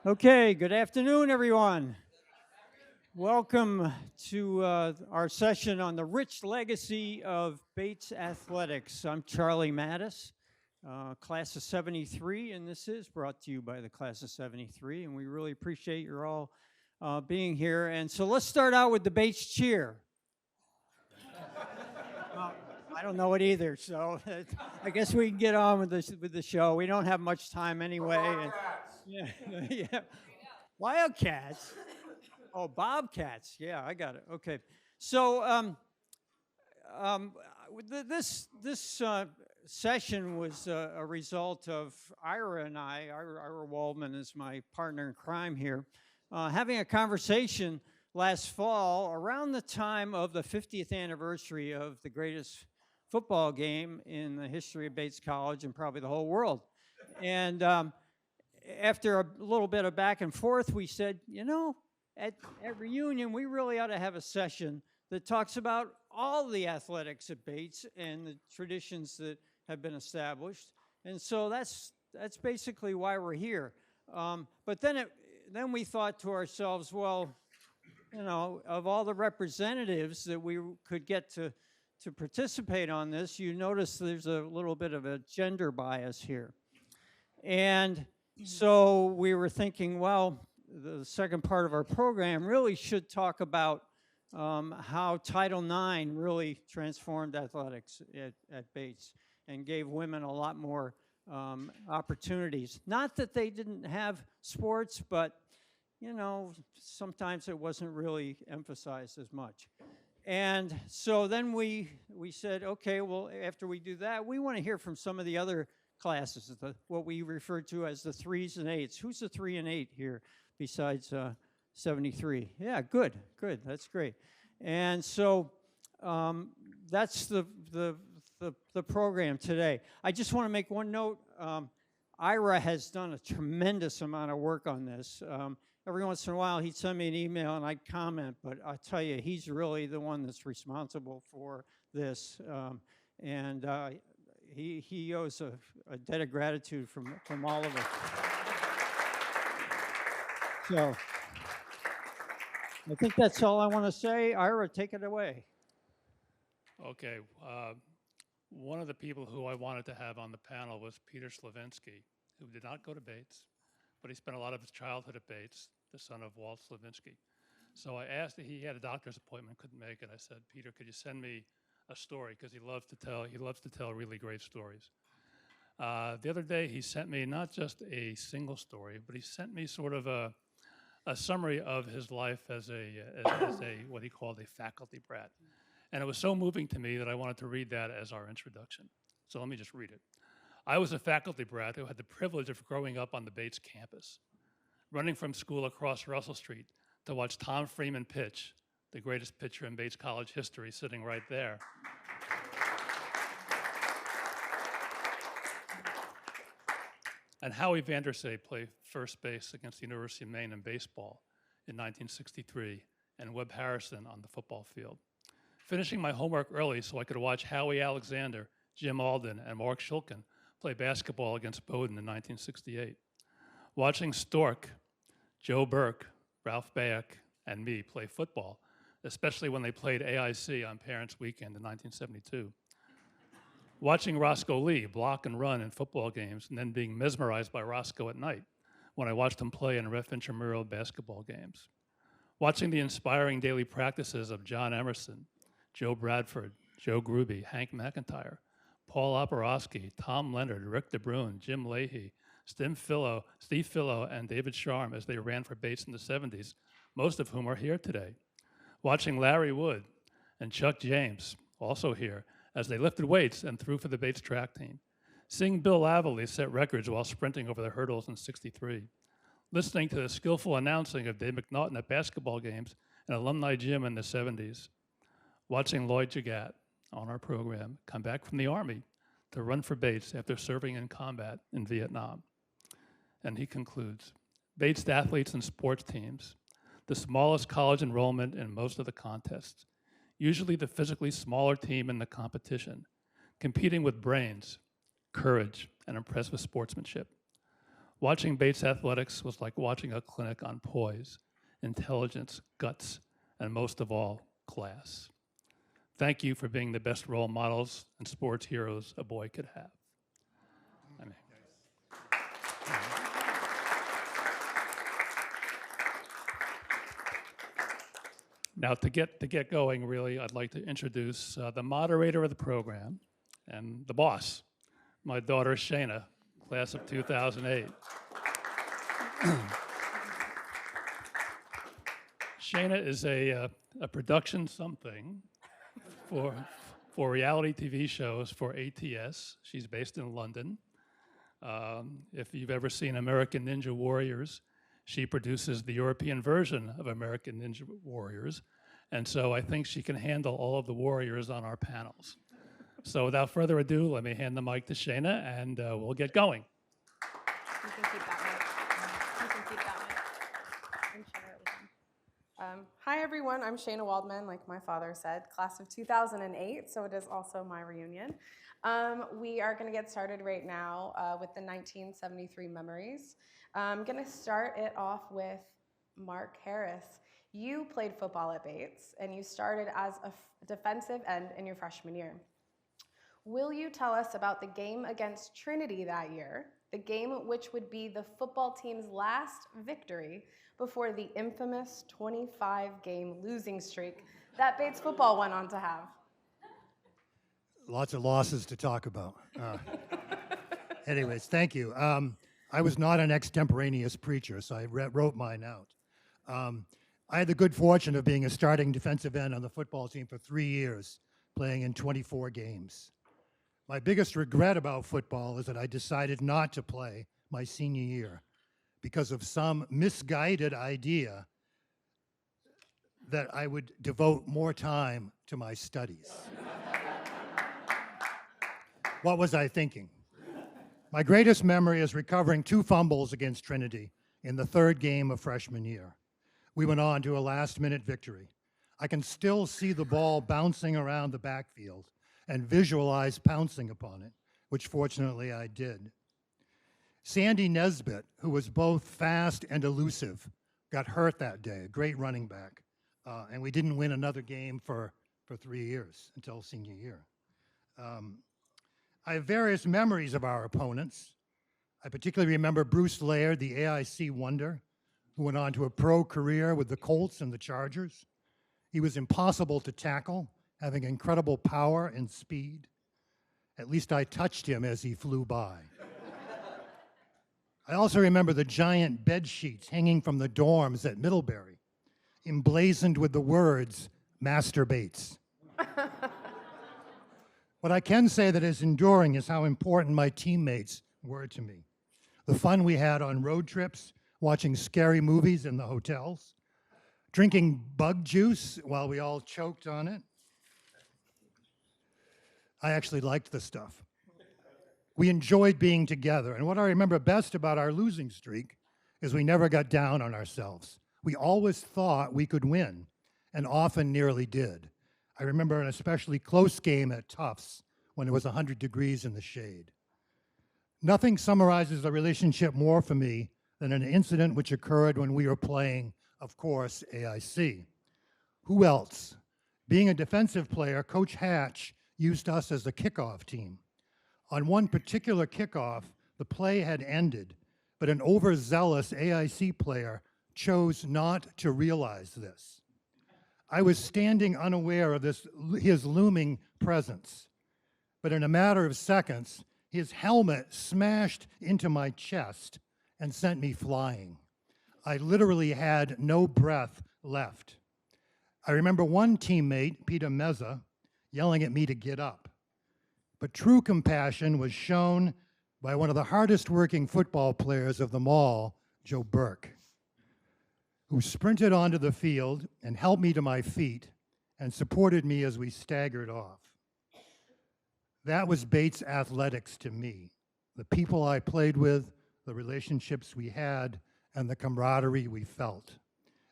Okay, good afternoon, everyone. Welcome to our session on the rich legacy of Bates Athletics. I'm Charlie Mattis, class of 73, and this is brought to you by the class of 73, and we really appreciate your all being here. And so let's start out with the Bates cheer. Well, I don't know it either, so I guess we can get on with the show. We don't have much time anyway. Yeah, yeah. Wildcats. Oh, Bobcats. Yeah, I got it. Okay. So um, this session was a result of Ira and Ira Waldman is my partner in crime here, having a conversation last fall around the time of the 50th anniversary of the greatest football game in the history of Bates College and probably the whole world. And after a little bit of back and forth, we said, at reunion, we really ought to have a session that talks about all the athletics at Bates and the traditions that have been established. And so that's basically why we're here. But then we thought to ourselves, well, of all the representatives that we could get to participate on this, you notice there's a little bit of a gender bias here. And so we were thinking, well, the second part of our program really should talk about how Title IX really transformed athletics at Bates and gave women a lot more opportunities. Not that they didn't have sports, but sometimes it wasn't really emphasized as much. And so then we said, okay, well, after we do that, we want to hear from some of the other classes, what we refer to as the 3s and 8s. Who's the 3 and 8 here besides 73? Yeah, good, that's great. And so that's the program today. I just want to make one note. Ira has done a tremendous amount of work on this. Every once in a while, he'd send me an email and I'd comment, but I'll tell you, he's really the one that's responsible for this. And he owes a debt of gratitude from all of us. So I think that's all I want to say. Ira, take it away. Okay. One of the people who I wanted to have on the panel was Peter Slavinsky, who did not go to Bates, but he spent a lot of his childhood at Bates, the son of Walt Slavinsky. So I asked, he had a doctor's appointment, couldn't make it. I said, Peter, could you send me a story? Because he loves to tell really great stories. The other day, he sent me not just a single story, but he sent me sort of a summary of his life as a what he called a faculty brat. And it was so moving to me that I wanted to read that as our introduction. So let me just read it. I was a faculty brat who had the privilege of growing up on the Bates campus, running from school across Russell Street to watch Tom Freeman pitch, the greatest pitcher in Bates College history, sitting right there. And Howie Vandersay played first base against the University of Maine in baseball in 1963, and Webb Harrison on the football field. Finishing my homework early so I could watch Howie Alexander, Jim Alden, and Mark Shulkin play basketball against Bowdoin in 1968. Watching Stork, Joe Burke, Ralph Bayek, and me play football, especially when they played AIC on Parents' Weekend in 1972. Watching Roscoe Lee block and run in football games and then being mesmerized by Roscoe at night when I watched him play in ref intramural basketball games. Watching the inspiring daily practices of John Emerson, Joe Bradford, Joe Gruby, Hank McIntyre, Paul Oporowski, Tom Leonard, Rick DeBrune, Jim Leahy, Steve Fillo, and David Sharm as they ran for Bates in the 70s, most of whom are here today. Watching Larry Wood and Chuck James, also here, as they lifted weights and threw for the Bates track team. Seeing Bill Lavallee set records while sprinting over the hurdles in '63. Listening to the skillful announcing of Dave McNaughton at basketball games and alumni gym in the 70s. Watching Lloyd Jagat on our program come back from the Army to run for Bates after serving in combat in Vietnam. And he concludes, Bates athletes and sports teams, the smallest college enrollment in most of the contests, usually the physically smaller team in the competition, competing with brains, courage, and impressive sportsmanship. Watching Bates athletics was like watching a clinic on poise, intelligence, guts, and most of all, class. Thank you for being the best role models and sports heroes a boy could have. I mean, now, to get going, really, I'd like to introduce the moderator of the program and the boss, my daughter, Shayna, class of 2008. Shayna is a production something for reality TV shows for ATS. She's based in London. If you've ever seen American Ninja Warriors, she produces the European version of American Ninja Warriors. And so I think she can handle all of the warriors on our panels. So without further ado, let me hand the mic to Shayna, and we'll get going. You can keep that mic. You can keep that mic. And share it with them. Hi, everyone. I'm Shayna Waldman, like my father said, class of 2008, so it is also my reunion. We are going to get started right now with the 1973 memories. I'm going to start it off with Mark Harris. You played football at Bates, and you started as a defensive end in your freshman year. Will you tell us about the game against Trinity that year, the game which would be the football team's last victory before the infamous 25-game losing streak that Bates football went on to have? Lots of losses to talk about. Anyways, thank you. I was not an extemporaneous preacher, so I wrote mine out. I had the good fortune of being a starting defensive end on the football team for 3 years, playing in 24 games. My biggest regret about football is that I decided not to play my senior year because of some misguided idea that I would devote more time to my studies. What was I thinking? My greatest memory is recovering 2 fumbles against Trinity in the 3rd game of freshman year. We went on to a last-minute victory. I can still see the ball bouncing around the backfield and visualize pouncing upon it, which fortunately I did. Sandy Nesbitt, who was both fast and elusive, got hurt that day, a great running back, and we didn't win another game for 3 years until senior year. I have various memories of our opponents. I particularly remember Bruce Laird, the AIC wonder, who went on to a pro career with the Colts and the Chargers. He was impossible to tackle, having incredible power and speed. At least I touched him as he flew by. I also remember the giant bed sheets hanging from the dorms at Middlebury, emblazoned with the words, "Master Bates." What I can say that is enduring is how important my teammates were to me. The fun we had on road trips, watching scary movies in the hotels, drinking bug juice while we all choked on it. I actually liked the stuff. We enjoyed being together, and what I remember best about our losing streak is we never got down on ourselves. We always thought we could win, and often nearly did. I remember an especially close game at Tufts when it was 100 degrees in the shade. Nothing summarizes the relationship more for me than an incident which occurred when we were playing, of course, AIC. Who else? Being a defensive player, Coach Hatch used us as the kickoff team. On one particular kickoff, the play had ended, but an overzealous AIC player chose not to realize this. I was standing unaware of his looming presence, but in a matter of seconds, his helmet smashed into my chest and sent me flying. I literally had no breath left. I remember one teammate, Peter Meza, yelling at me to get up. But true compassion was shown by one of the hardest working football players of them all, Joe Burke, who sprinted onto the field and helped me to my feet and supported me as we staggered off. That was Bates athletics to me. The people I played with, the relationships we had, and the camaraderie we felt.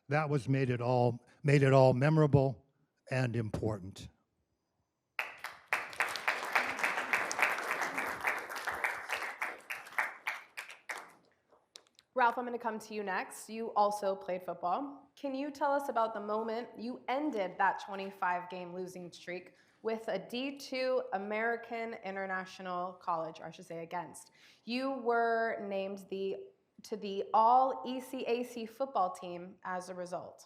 That was made it all memorable and important. Ralph, I'm going to come to you next. You also played football. Can you tell us about the moment you ended that 25-game losing streak with a D2 American International College, or I should say against? You were named to the All-ECAC football team as a result.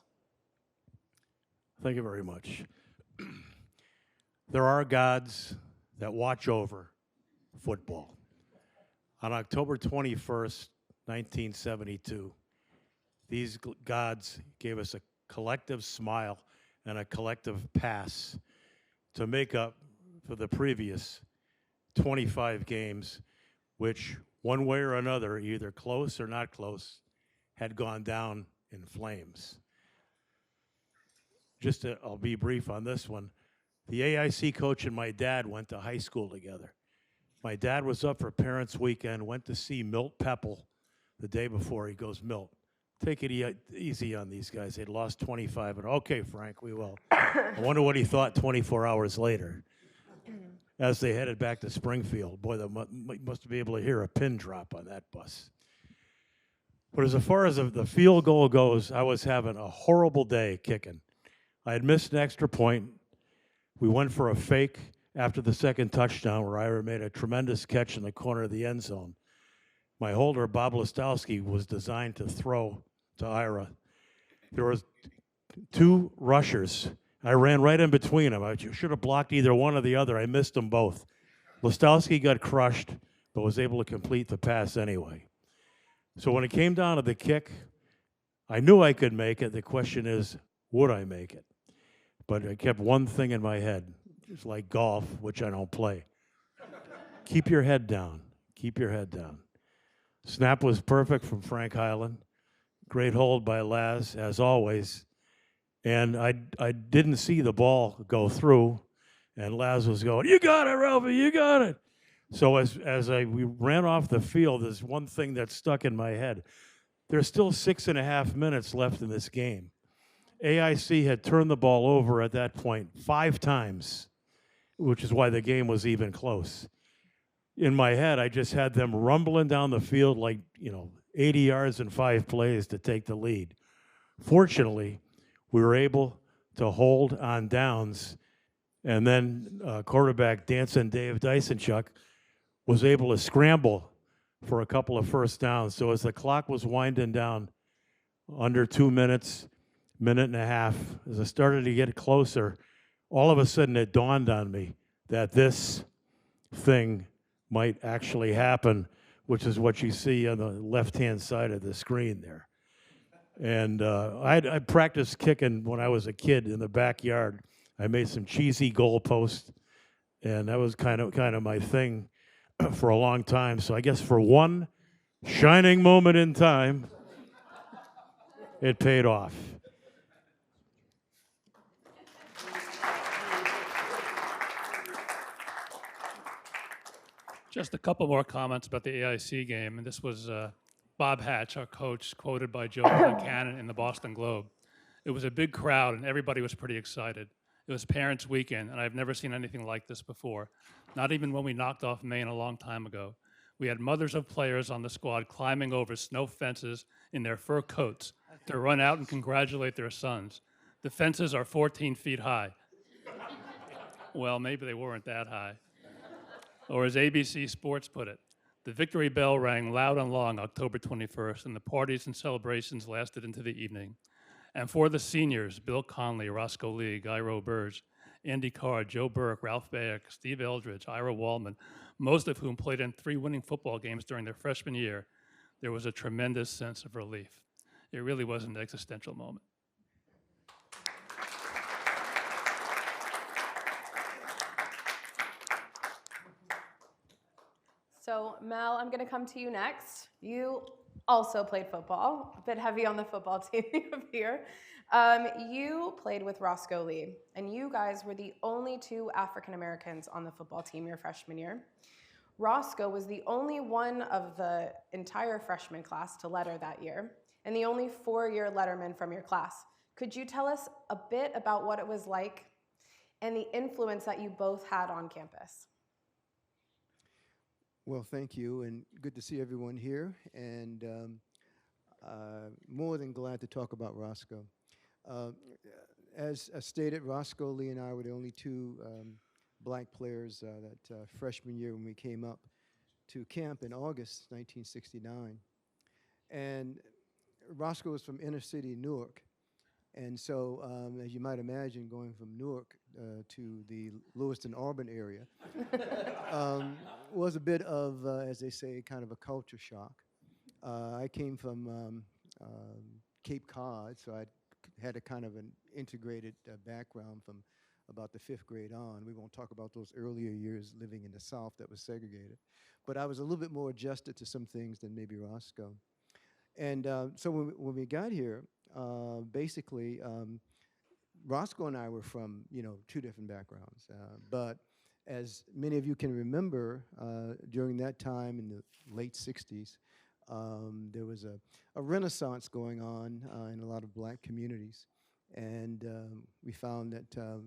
Thank you very much. There are gods that watch over football. On October 21st, 1972, these gods gave us a collective smile and a collective pass to make up for the previous 25 games, which one way or another, either close or not close, had gone down in flames. I'll be brief on this one. The AIC coach and my dad went to high school together. My dad was up for Parents' Weekend, went to see Milt Pepple the day before. He goes, Milt, take it easy on these guys. They'd lost 25. And okay, Frank, we will. I wonder what he thought 24 hours later as they headed back to Springfield. Boy, they must be able to hear a pin drop on that bus. But as far as the field goal goes, I was having a horrible day kicking. I had missed an extra point. We went for a fake after the second touchdown where Ira made a tremendous catch in the corner of the end zone. My holder, Bob Sosnovskii, was designed to throw to Ira. There was two rushers. I ran right in between them. I should have blocked either one or the other. I missed them both. Sosnovskii got crushed, but was able to complete the pass anyway. So when it came down to the kick, I knew I could make it. The question is, would I make it? But I kept one thing in my head. It's like golf, which I don't play. Keep your head down. Keep your head down. Snap was perfect from Frank Highland. Great hold by Laz, as always. And I didn't see the ball go through, and Laz was going, you got it, Ralphie, you got it. So we ran off the field, there's one thing that stuck in my head. There's still 6.5 minutes left in this game. AIC had turned the ball over at that point 5 times, which is why the game was even close. In my head, I just had them rumbling down the field like, 80 yards in 5 plays to take the lead. Fortunately, we were able to hold on downs, and then quarterback Danson Dave Dysonchuk was able to scramble for a couple of first downs. So as the clock was winding down under 2 minutes, minute and a half, as I started to get closer, all of a sudden it dawned on me that this thing might actually happen, which is what you see on the left-hand side of the screen there. And I practiced kicking when I was a kid in the backyard. I made some cheesy goalposts, and that was kind of my thing for a long time. So I guess for one shining moment in time, it paid off. Just a couple more comments about the AIC game, and this was Bob Hatch, our coach, quoted by Joe Cannon in the Boston Globe. It was a big crowd, and everybody was pretty excited. It was Parents' Weekend, and I've never seen anything like this before, not even when we knocked off Maine a long time ago. We had mothers of players on the squad climbing over snow fences in their fur coats to run out and congratulate their sons. The fences are 14 feet high. Well, maybe they weren't that high. Or as ABC Sports put it, the victory bell rang loud and long October 21st, and the parties and celebrations lasted into the evening. And for the seniors, Bill Conley, Roscoe Lee, Guy Roberge, Andy Carr, Joe Burke, Ralph Bayek, Steve Eldridge, Ira Waldman, most of whom played in 3 winning football games during their freshman year, there was a tremendous sense of relief. It really was an existential moment. So Mel, I'm going to come to you next. You also played football, a bit heavy on the football team here. You played with Roscoe Lee, and you guys were the only 2 African Americans on the football team your freshman year. Roscoe was the only one of the entire freshman class to letter that year, and the only 4-year letterman from your class. Could you tell us a bit about what it was like and the influence that you both had on campus? Well, thank you, and good to see everyone here. And More than glad to talk about Roscoe. Uh, as stated, Roscoe, Lee, and I were the only two black players that freshman year when we came up to camp in August 1969. And Roscoe was from inner city Newark. And so, as you might imagine, going from Newark to the Lewiston, Auburn area was a bit of, as they say, kind of a culture shock. I came from Cape Cod, so I had a kind of an integrated background from about the 5th grade on. We won't talk about those earlier years living in the South that was segregated. But I was a little bit more adjusted to some things than maybe Roscoe. And so when we got here, basically, Roscoe and I were from, two different backgrounds. But as many of you can remember, during that time in the late 60s, there was a renaissance going on in a lot of black communities. And we found that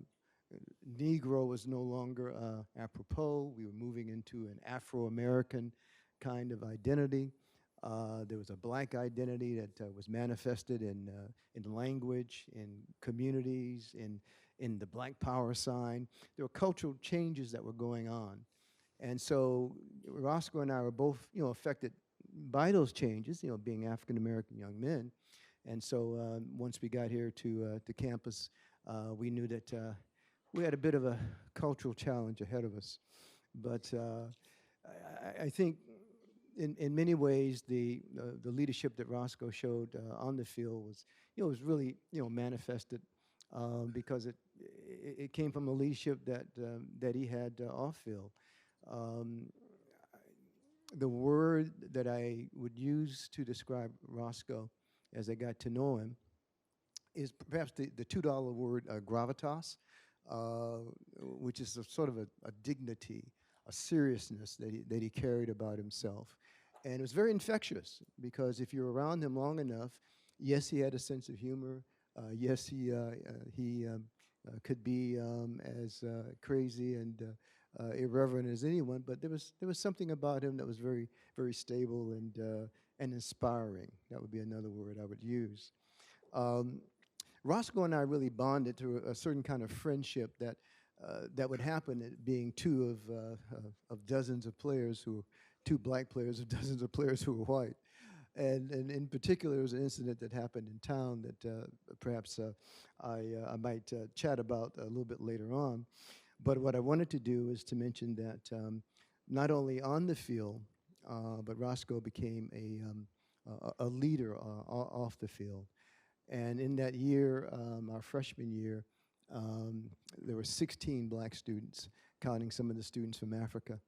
Negro was no longer apropos. We were moving into an Afro-American kind of identity. There was a black identity that was manifested in language, in communities, in the Black Power sign. There were cultural changes that were going on. And so Roscoe and I were both, affected by those changes, being African-American young men. And so once we got here to campus, we knew that we had a bit of a cultural challenge ahead of us. But I think in many ways, the leadership that Roscoe showed on the field was really manifested because it came from a leadership that he had off field. The word that I would use to describe Roscoe as I got to know him is perhaps the $2 word gravitas, which is sort of a dignity, a seriousness that he carried about himself. And it was very infectious because if you're around him long enough, yes, he had a sense of humor. Yes, he could be as crazy and irreverent as anyone, but there was something about him that was very, very stable and inspiring. That would be another word I would use. Roscoe and I really bonded through a certain kind of friendship that would happen at being two of dozens of players two black players of dozens of players who were white. And in particular, there was an incident that happened in town that perhaps I might chat about a little bit later on. But what I wanted to do is to mention that not only on the field, but Roscoe became a leader off the field. And in that year, our freshman year, there were 16 black students, counting some of the students from Africa.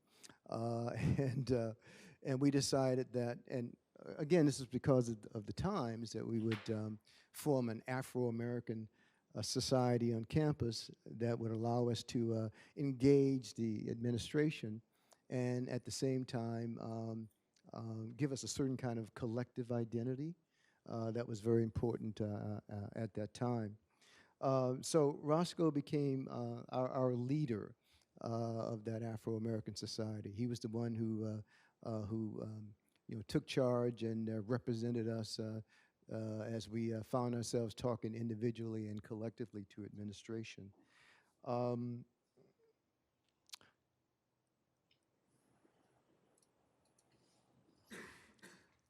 And we decided that, and again, this is because of the times, that we would form an Afro-American society on campus that would allow us to engage the administration and at the same time give us a certain kind of collective identity that was very important at that time. So Roscoe became our leader of that Afro-American society. He was the one who took charge and represented us as we found ourselves talking individually and collectively to administration.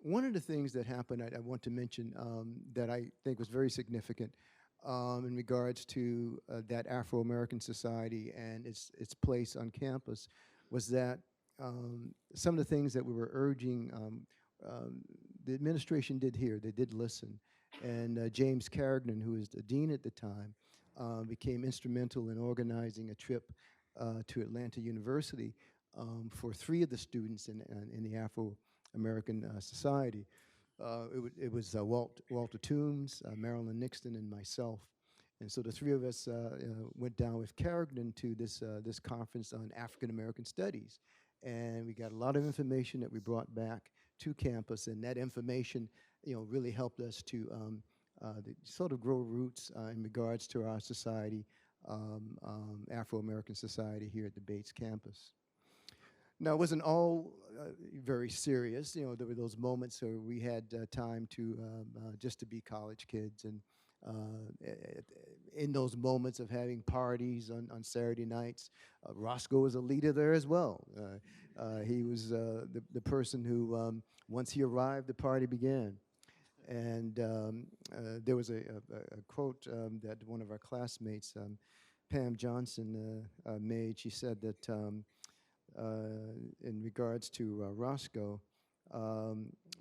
One of the things that happened I want to mention that I think was very significant in regards to that Afro-American society and its place on campus was that some of the things that we were urging, the administration did hear, they did listen. And James Carrigan, who was the dean at the time, became instrumental in organizing a trip to Atlanta University for 3 of the students in the Afro-American society. It was Walter Toombs, Marilyn Nixon, and myself. And so the 3 of us went down with Carrigan to this conference on African American studies. And we got a lot of information that we brought back to campus, and that information really helped us to sort of grow roots in regards to our society, Afro-American society here at the Bates campus. Now, it wasn't all very serious. You know, there were those moments where we had time to just to be college kids, and in those moments of having parties on Saturday nights, Roscoe was a leader there as well. He was the person who, once he arrived, the party began. And there was a quote that one of our classmates, Pam Johnson, made. She said that in regards to Roscoe,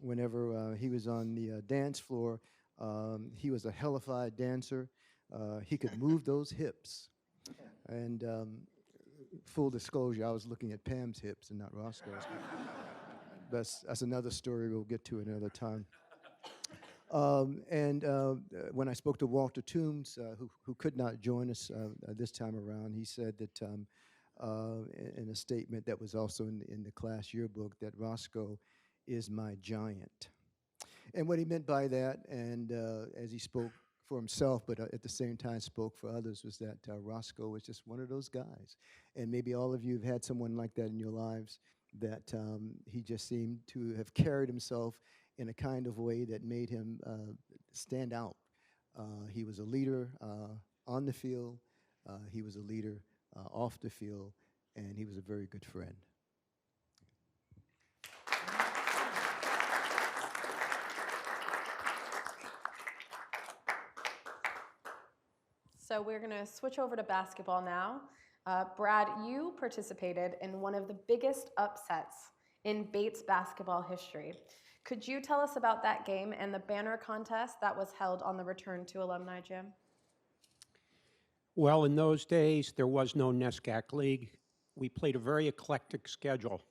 whenever he was on the dance floor, he was a hellified dancer. He could move those hips. And full disclosure, I was looking at Pam's hips and not Roscoe's. That's another story we'll get to another time. When I spoke to Walter Toombs, who could not join us this time around, he said that in a statement that was also in the class yearbook, that Roscoe is my giant. And what he meant by that, and as he spoke for himself, but at the same time spoke for others, was that Roscoe was just one of those guys. And maybe all of you have had someone like that in your lives, that he just seemed to have carried himself in a kind of way that made him stand out. He was a leader on the field, he was a leader off the field, and he was a very good friend. So we're going to switch over to basketball now. Brad, you participated in one of the biggest upsets in Bates basketball history. Could you tell us about that game and the banner contest that was held on the Return to Alumni Gym? Well, in those days, there was no NESCAC League. We played a very eclectic schedule.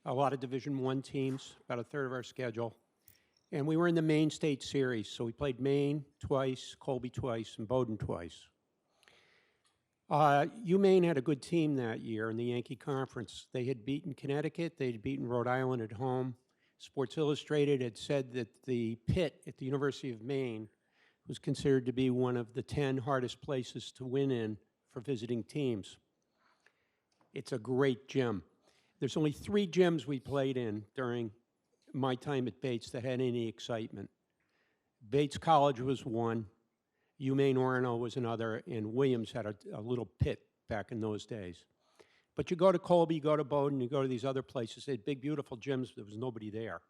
A lot of Division I teams, about a third of our schedule. And we were in the Maine State Series, so we played Maine twice, Colby twice, and Bowdoin twice. UMaine had a good team that year in the Yankee Conference. They had beaten Connecticut, they had beaten Rhode Island at home. Sports Illustrated had said that the pit at the University of Maine was considered to be one of the 10 hardest places to win in for visiting teams. It's a great gym. There's only 3 gyms we played in during my time at Bates that had any excitement. Bates College was one, UMaine Orono was another, and Williams had a little pit back in those days. But you go to Colby, you go to Bowdoin, you go to these other places, they had big, beautiful gyms, there was nobody there.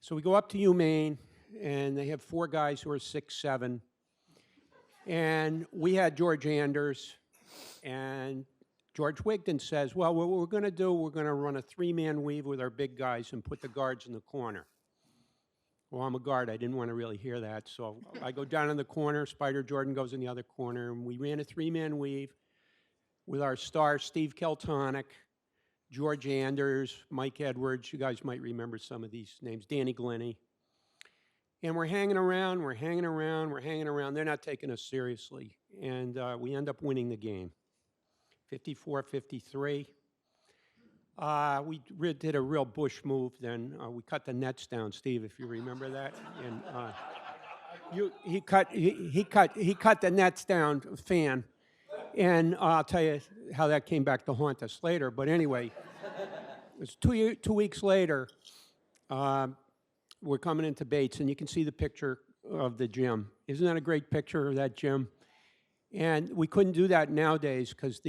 So we go up to UMaine, and they have 4 guys who are 6'7", and we had George Anders, and George Wigton says, well, what we're going to do, we're going to run a 3-man weave with our big guys and put the guards in the corner. Well, I'm a guard. I didn't want to really hear that. So I go down in the corner. Spider Jordan goes in the other corner. And we ran a 3-man weave with our star, Steve Keltonic, George Anders, Mike Edwards. You guys might remember some of these names. Danny Glennie. And we're hanging around. We're hanging around. We're hanging around. They're not taking us seriously. And we end up winning the game. 54-53. We did a real Bush move then. We cut the nets down, Steve, if you remember that. And he cut the nets down, fan. And I'll tell you how that came back to haunt us later. But anyway, it was 2 weeks later. We're coming into Bates, and you can see the picture of the gym. Isn't that a great picture of that gym? And we couldn't do that nowadays because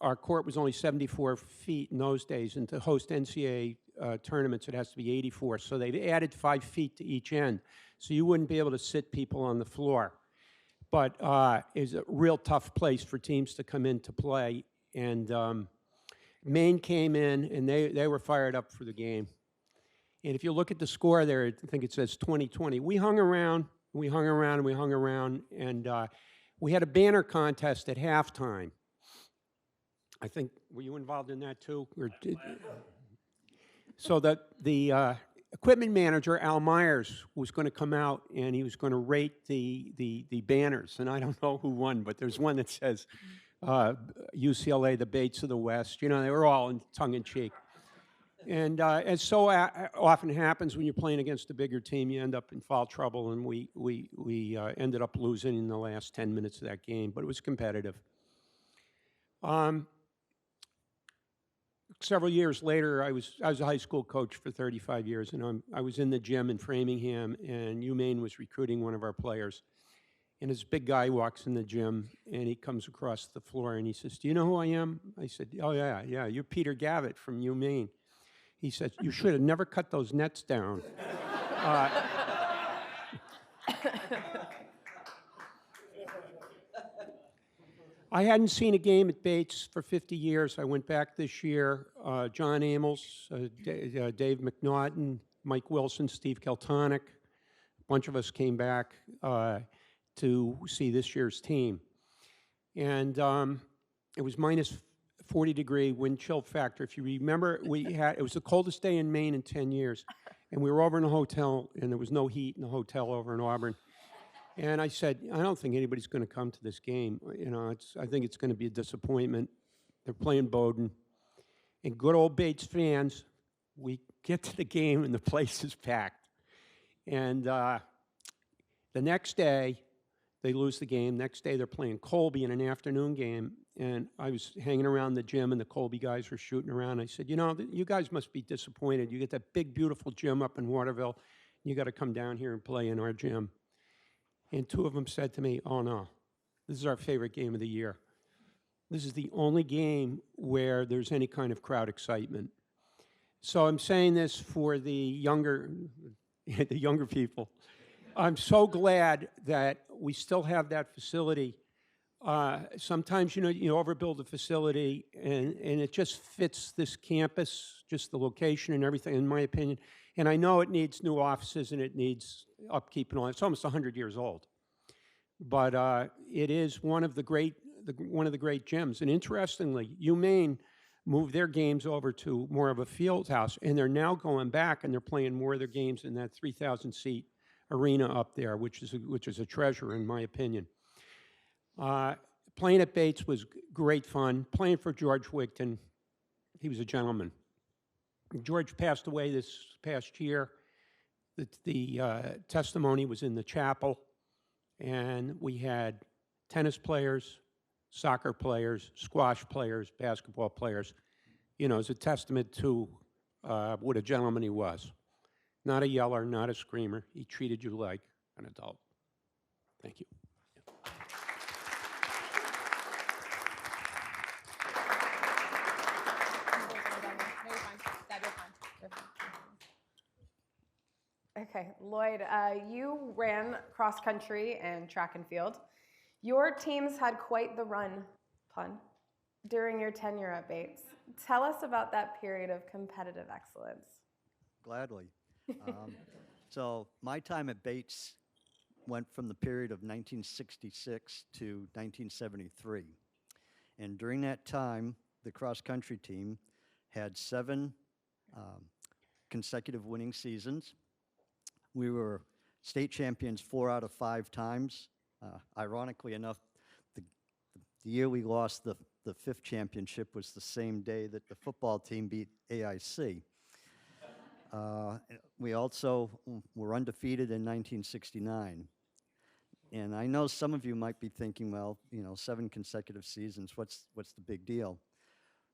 our court was only 74 feet in those days, and to host NCAA tournaments, it has to be 84. So they've added 5 feet to each end, so you wouldn't be able to sit people on the floor. But it's a real tough place for teams to come in to play. And Maine came in, and they were fired up for the game. And if you look at the score there, I think it says 20-20. We hung around, we hung around, and we hung around, and we had a banner contest at halftime. I think, were you involved in that too? So the equipment manager, Al Myers, was going to come out and he was going to rate the banners. And I don't know who won, but there's one that says UCLA, the Bates of the West. You know, they were all in tongue-in-cheek. And as so often happens when you're playing against a bigger team, you end up in foul trouble, and we ended up losing in the last 10 minutes of that game, but it was competitive. several years later, I was a high school coach for 35 years, and I was in the gym in Framingham, and UMaine was recruiting one of our players. And this big guy walks in the gym, and he comes across the floor, and he says, "Do you know who I am?" I said, "Oh, yeah, you're Peter Gavitt from UMaine." He said, "You should have never cut those nets down." I hadn't seen a game at Bates for 50 years. I went back this year. John Amos, Dave McNaughton, Mike Wilson, Steve Keltonic, a bunch of us came back to see this year's team. And it was minus 40-degree wind chill factor. If you remember, it was the coldest day in Maine in 10 years. And we were over in a hotel, and there was no heat in the hotel over in Auburn. And I said, I don't think anybody's going to come to this game. You know, I think it's going to be a disappointment. They're playing Bowdoin. And good old Bates fans, we get to the game and the place is packed. And the next day, they lose the game. Next day, they're playing Colby in an afternoon game. And I was hanging around the gym, and the Colby guys were shooting around. I said, you know, you guys must be disappointed. You get that big, beautiful gym up in Waterville. You got to come down here and play in our gym. And two of them said to me, "Oh, no, this is our favorite game of the year. This is the only game where there's any kind of crowd excitement." So I'm saying this for the younger people. I'm so glad that we still have that facility. Sometimes, you overbuild a facility, and it just fits this campus, just the location and everything, in my opinion. And I know it needs new offices, and it needs upkeep and all. It's almost 100 years old. But it is one of the great gyms. And interestingly, UMaine moved their games over to more of a field house, and they're now going back, and they're playing more of their games in that 3,000-seat arena up there, which is a treasure, in my opinion. Playing at Bates was great fun. Playing for George Wigton, he was a gentleman. George passed away this past year. The testimony was in the chapel, and we had tennis players, soccer players, squash players, basketball players. You know, as a testament to what a gentleman he was. Not a yeller, not a screamer. He treated you like an adult. Thank you. Okay, Lloyd, you ran cross country and track and field. Your teams had quite the run, pun, during your tenure at Bates. Tell us about that period of competitive excellence. Gladly. So my time at Bates went from the period of 1966 to 1973. And during that time, the cross-country team had 7 consecutive winning seasons. We were state champions 4 out of 5 times. Ironically enough, the year we lost the 5th championship was the same day that the football team beat AIC. We also were undefeated in 1969. And I know some of you might be thinking, well, 7 consecutive seasons, what's the big deal?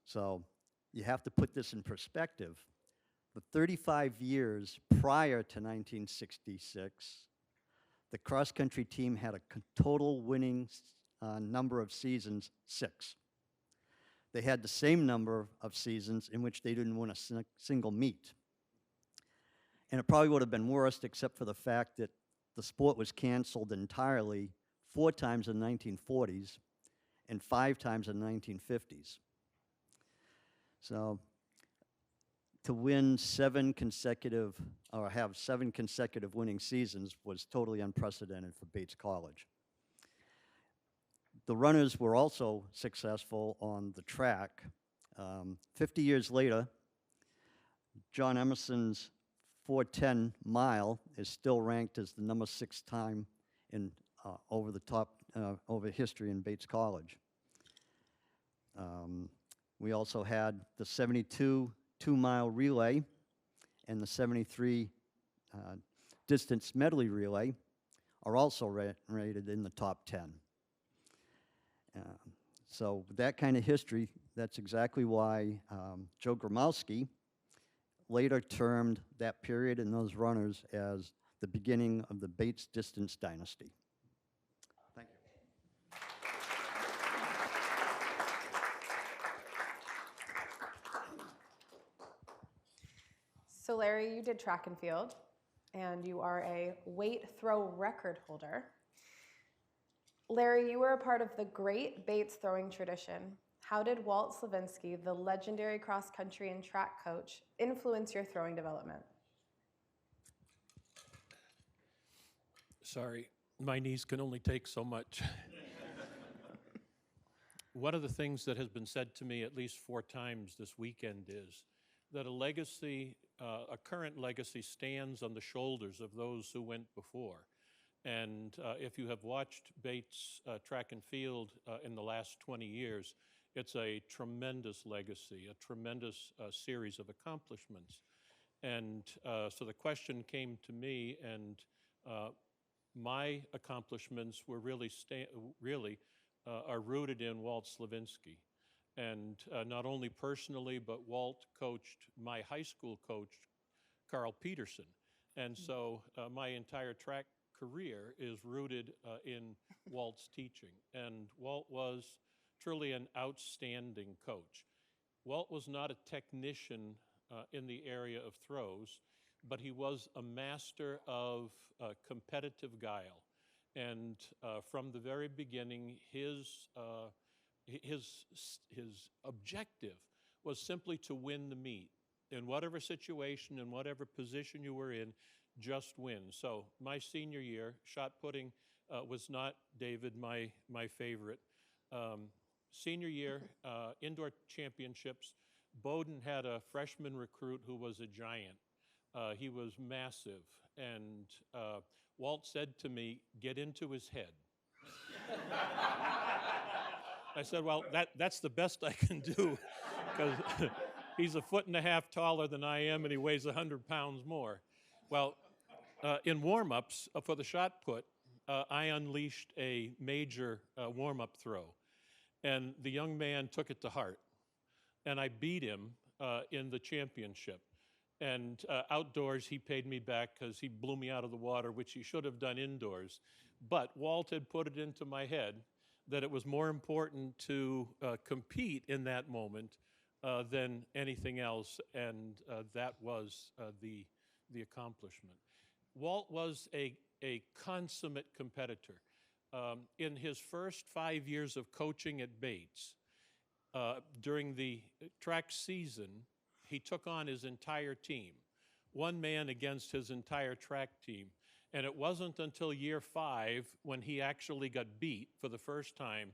So you have to put this in perspective. The 35 years prior to 1966, the cross-country team had a total winning number of seasons 6. They had the same number of seasons in which they didn't win a single meet. And it probably would have been worse, except for the fact that the sport was canceled entirely 4 times in the 1940s and 5 times in the 1950s. So to win 7 consecutive, or have 7 consecutive winning seasons was totally unprecedented for Bates College. The runners were also successful on the track. 50 years later, John Emerson's 4:10 mile is still ranked as the number 6 time in over history in Bates College. We also had the 72 2-mile relay and the 73 distance medley relay are also rated in the top 10. So with that kind of history, that's exactly why Joe Gromowski later termed that period and those runners as the beginning of the Bates distance dynasty. Thank you. So Larry, you did track and field, and you are a weight throw record holder. Larry, you were a part of the great Bates throwing tradition. How did Walt Sosnovskii, the legendary cross-country and track coach, influence your throwing development? Sorry, my knees can only take so much. One of the things that has been said to me at least 4 times this weekend is that a current legacy stands on the shoulders of those who went before. And if you have watched Bates track and field in the last 20 years, it's a tremendous legacy, a tremendous series of accomplishments. And so the question came to me, and my accomplishments were really are rooted in Walt Sosnovskii. And not only personally, but Walt coached my high school coach, Carl Peterson. And so my entire track career is rooted in Walt's teaching. And Walt was truly an outstanding coach. Walt was not a technician in the area of throws, but he was a master of competitive guile. And from the very beginning, his objective was simply to win the meet. In whatever situation, in whatever position you were in, just win. So my senior year, shot putting was not, David, my favorite. Senior year, indoor championships, Bowdoin had a freshman recruit who was a giant. He was massive, and Walt said to me, "Get into his head." I said, well, that's the best I can do, because he's 1.5 feet taller than I am, and he weighs 100 pounds more. Well, in warm-ups for the shot put, I unleashed a major warm-up throw, and the young man took it to heart, and I beat him in the championship. And outdoors, he paid me back because he blew me out of the water, which he should have done indoors. But Walt had put it into my head that it was more important to compete in that moment than anything else, and that was the accomplishment. Walt was a consummate competitor. In his first 5 years of coaching at Bates, during the track season, he took on his entire team, one man against his entire track team. And it wasn't until year 5, when he actually got beat for the first time,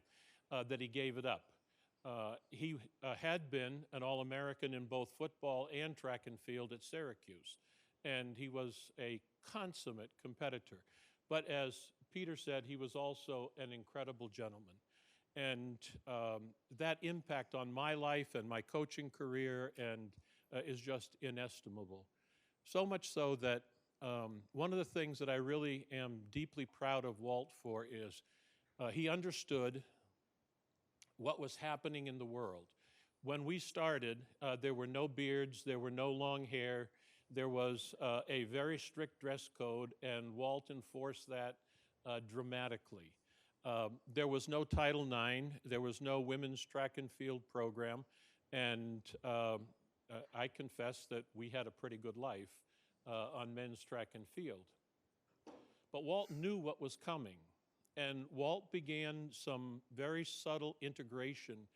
that he gave it up. He had been an All-American in both football and track and field at Syracuse, and he was a consummate competitor. But as Peter said, he was also an incredible gentleman. And that impact on my life and my coaching career is just inestimable. So much so that one of the things that I really am deeply proud of Walt for is he understood what was happening in the world. When we started, there were no beards, there were no long hair, there was a very strict dress code, and Walt enforced that dramatically. There was no Title IX, there was no women's track and field program, and I confess that we had a pretty good life on men's track and field. But Walt knew what was coming, and Walt began some very subtle integration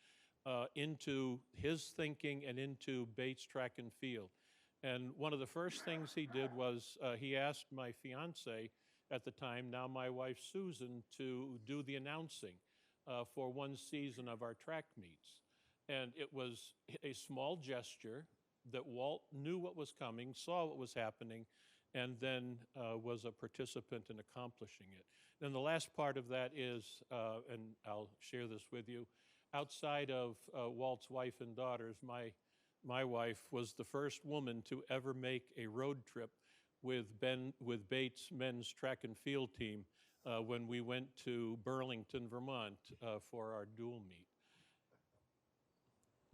into his thinking and into Bates track and field. And one of the first things he did was he asked my fiance at the time, now my wife Susan, to do the announcing for one season of our track meets. And it was a small gesture that Walt knew what was coming, saw what was happening, and then was a participant in accomplishing it. Then the last part of that is, and I'll share this with you, outside of Walt's wife and daughters, my wife was the first woman to ever make a road trip with Bates men's track and field team when we went to Burlington, Vermont for our dual meet.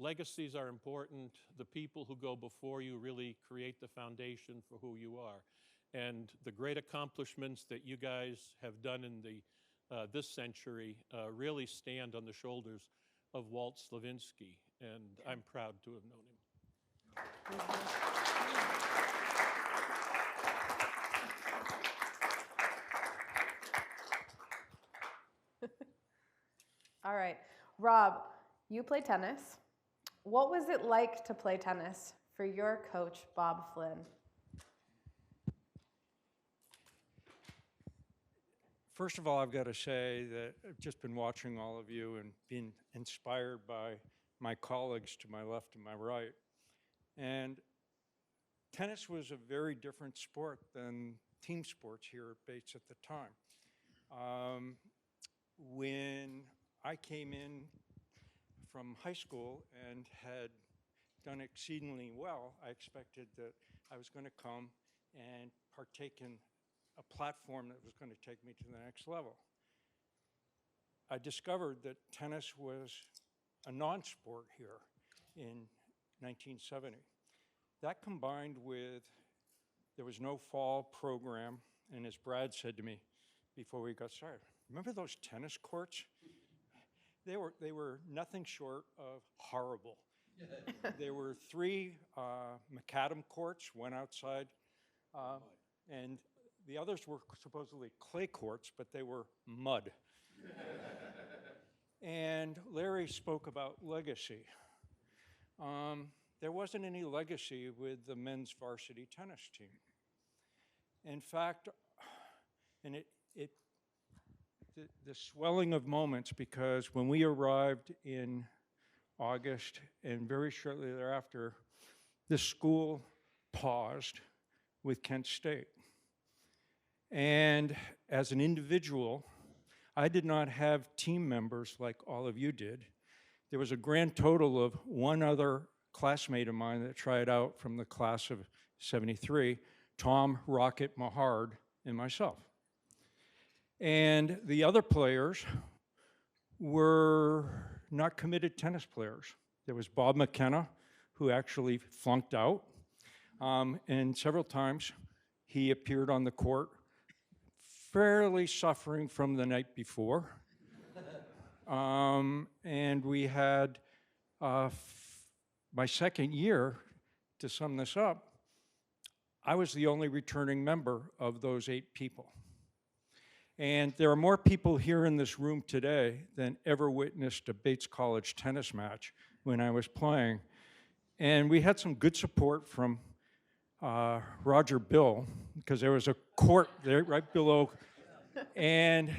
legacies are important. The people who go before you really create the foundation for who you are. And the great accomplishments that you guys have done in this century really stand on the shoulders of Walt Slavinsky, and I'm proud to have known him. All right. Rob, you play tennis. What was it like to play tennis for your coach, Bob Flynn? First of all, I've got to say that I've just been watching all of you and being inspired by my colleagues to my left and my right. And tennis was a very different sport than team sports here at Bates at the time. When I came in from high school and had done exceedingly well, I expected that I was going to come and partake in a platform that was going to take me to the next level. I discovered that tennis was a non-sport here in 1970. That combined with there was no fall program, and as Brad said to me before we got started, remember those tennis courts? They were nothing short of horrible. There were 3 macadam courts, one outside, and the others were supposedly clay courts, but they were mud. And Larry spoke about legacy. There wasn't any legacy with the men's varsity tennis team. In fact, and the swelling of moments, because when we arrived in August and very shortly thereafter, the school paused with Kent State. And as an individual, I did not have team members like all of you did. There was a grand total of one other classmate of mine that tried out from the class of '73, Tom Rocket Mahard, and myself. And the other players were not committed tennis players. There was Bob McKenna, who actually flunked out, and several times he appeared on the court fairly suffering from the night before. And we had my second year, to sum this up, I was the only returning member of those 8 people. And there are more people here in this room today than ever witnessed a Bates College tennis match when I was playing. And we had some good support from Roger Bill, because there was a court there right below, and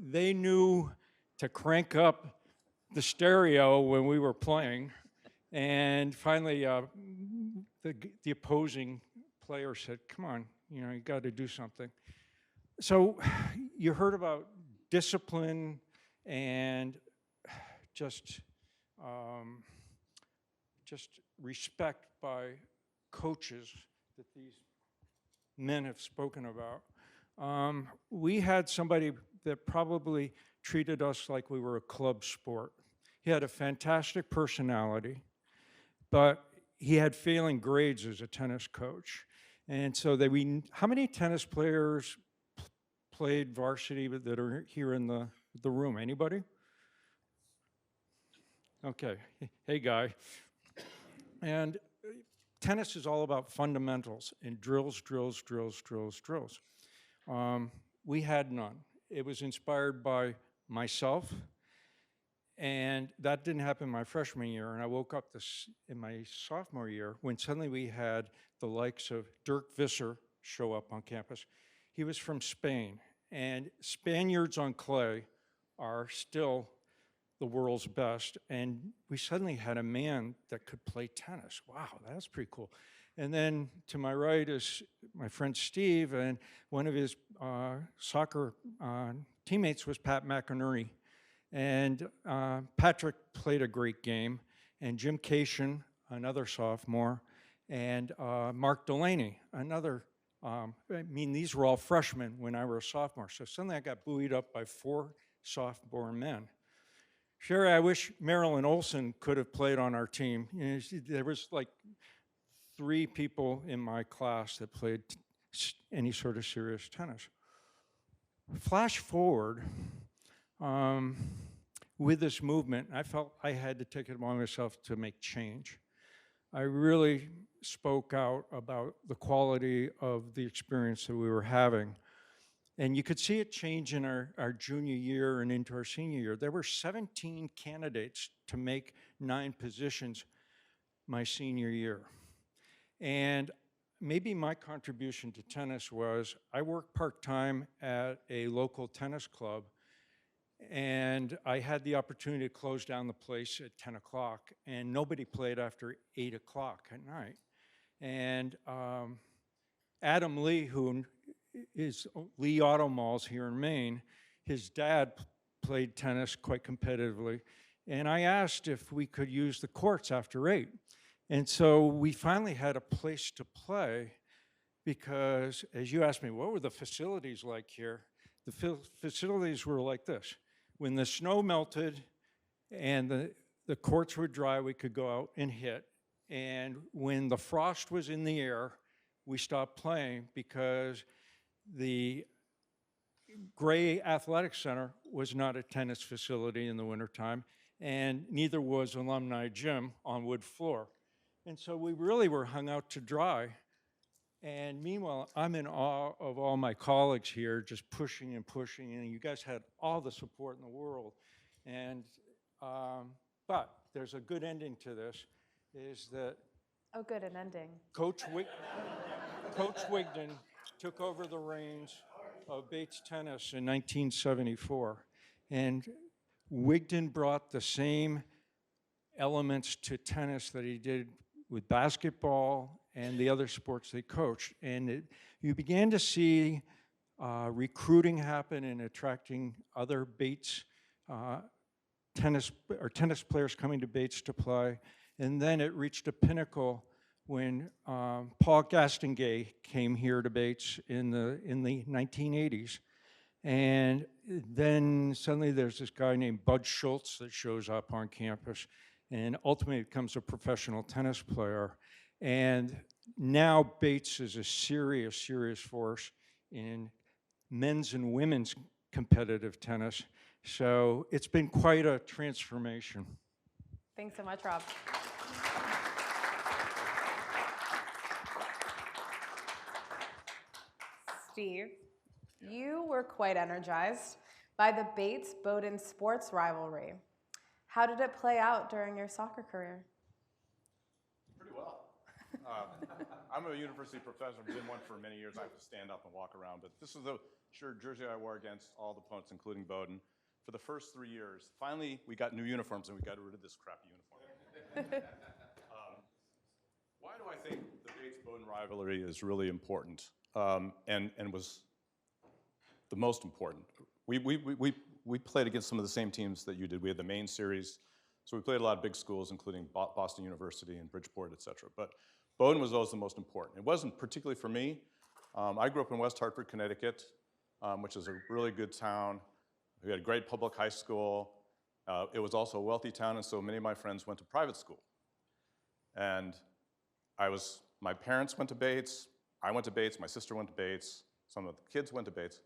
they knew to crank up the stereo when we were playing. And finally, the opposing player said, "Come on, you got to do something." So you heard about discipline and just respect by coaches that these men have spoken about. We had somebody that probably treated us like we were a club sport. He had a fantastic personality, but he had failing grades as a tennis coach. And so how many tennis players played varsity that are here in the room? Anybody? Okay, hey guy. And tennis is all about fundamentals and drills, drills, drills, drills, drills. We had none. It was inspired by myself, and that didn't happen my freshman year, and I woke up in my sophomore year when suddenly we had the likes of Dirk Visser show up on campus. He was from Spain, and Spaniards on clay are still the world's best, and we suddenly had a man that could play tennis. Wow, that's pretty cool. And then to my right is my friend Steve, and one of his soccer teammates was Pat McInerney. And Patrick played a great game, and Jim Cation, another sophomore, and Mark Delaney, another. These were all freshmen when I was a sophomore. So suddenly I got buoyed up by 4 sophomore men. Sherry, I wish Marilyn Olson could have played on our team. You know, there was like 3 people in my class that played any sort of serious tennis. Flash forward, with this movement, I felt I had to take it upon myself to make change. I really spoke out about the quality of the experience that we were having. And you could see it change in our junior year and into our senior year. There were 17 candidates to make 9 positions my senior year. And maybe my contribution to tennis was I worked part-time at a local tennis club, and I had the opportunity to close down the place at 10 o'clock, and nobody played after 8 o'clock at night. And Adam Lee, who is Lee Auto Malls here in Maine, his dad played tennis quite competitively, and I asked if we could use the courts after 8. And so we finally had a place to play because, as you asked me, what were the facilities like here? The facilities were like this. When the snow melted and the courts were dry, we could go out and hit. And when the frost was in the air, we stopped playing because the Gray Athletic Center was not a tennis facility in the wintertime, and neither was Alumni Gym on wood floor. And so we really were hung out to dry. And meanwhile, I'm in awe of all my colleagues here just pushing and pushing, and you guys had all the support in the world. And, but there's a good ending to this, is that Oh, good, an ending. Coach Wigden took over the reins of Bates Tennis in 1974. And Wigden brought the same elements to tennis that he did with basketball and the other sports they coached. And you began to see recruiting happen and attracting other Bates tennis players coming to Bates to play. And then it reached a pinnacle when Paul Gastonguay came here to Bates in the 1980s. And then suddenly there's this guy named Bud Schultz that shows up on campus and ultimately becomes a professional tennis player. And now Bates is a serious, serious force in men's and women's competitive tennis. So it's been quite a transformation. Thanks so much, Rob. Steve, you were quite energized by the Bates-Bowdoin sports rivalry. How did it play out during your soccer career? Pretty well. I'm a university professor, been one for many years. I have to stand up and walk around, but this is the jersey I wore against all the opponents, including Bowdoin, for the first 3 years. Finally, we got new uniforms and we got rid of this crappy uniform. Why do I think the Bates-Bowdoin rivalry is really important and was the most important? We played against some of the same teams that you did. We had the Maine series, so we played a lot of big schools, including Boston University and Bridgeport, et cetera. But Bowdoin was always the most important. It wasn't particularly for me. I grew up in West Hartford, Connecticut, which is a really good town. We had a great public high school. It was also a wealthy town, and so many of my friends went to private school. And my parents went to Bates, I went to Bates, my sister went to Bates, some of the kids went to Bates.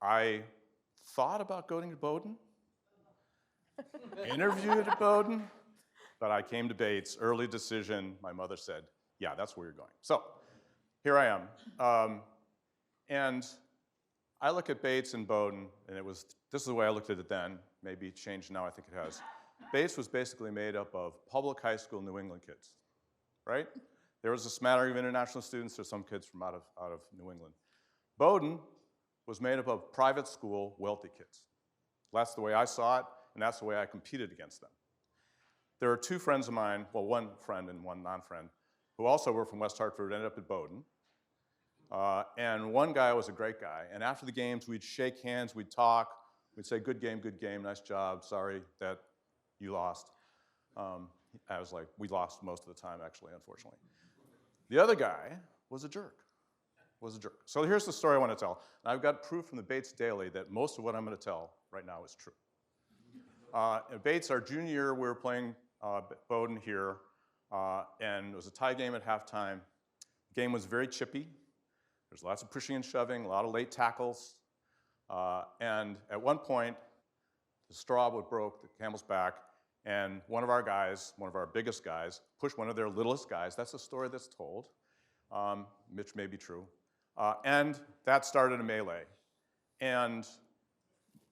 I thought about going to Bowdoin, interviewed at Bowdoin, but I came to Bates, early decision. My mother said, yeah, that's where you're going. So here I am. And I look at Bates and Bowdoin, and this is the way I looked at it then. Maybe it changed now, I think it has. Bates was basically made up of public high school New England kids, right? There was a smattering of international students. There's some kids from out of New England. Bowdoin was made up of private school, wealthy kids. That's the way I saw it, and that's the way I competed against them. There are 2 friends of mine, well, one friend and one non-friend, who also were from West Hartford, ended up at Bowdoin. And one guy was a great guy, and after the games, we'd shake hands, we'd talk, we'd say, good game, nice job, sorry that you lost. I was like, we lost most of the time, actually, unfortunately. The other guy was a jerk. So here's the story I want to tell. And I've got proof from the Bates Daily that most of what I'm going to tell right now is true. At Bates, our junior year, we were playing Bowdoin here, and it was a tie game at halftime. The game was very chippy. There's lots of pushing and shoving, a lot of late tackles. And at one point, the straw broke the camel's back, and one of our guys, one of our biggest guys, pushed one of their littlest guys. That's a story that's told. Which may be true. And that started a melee. And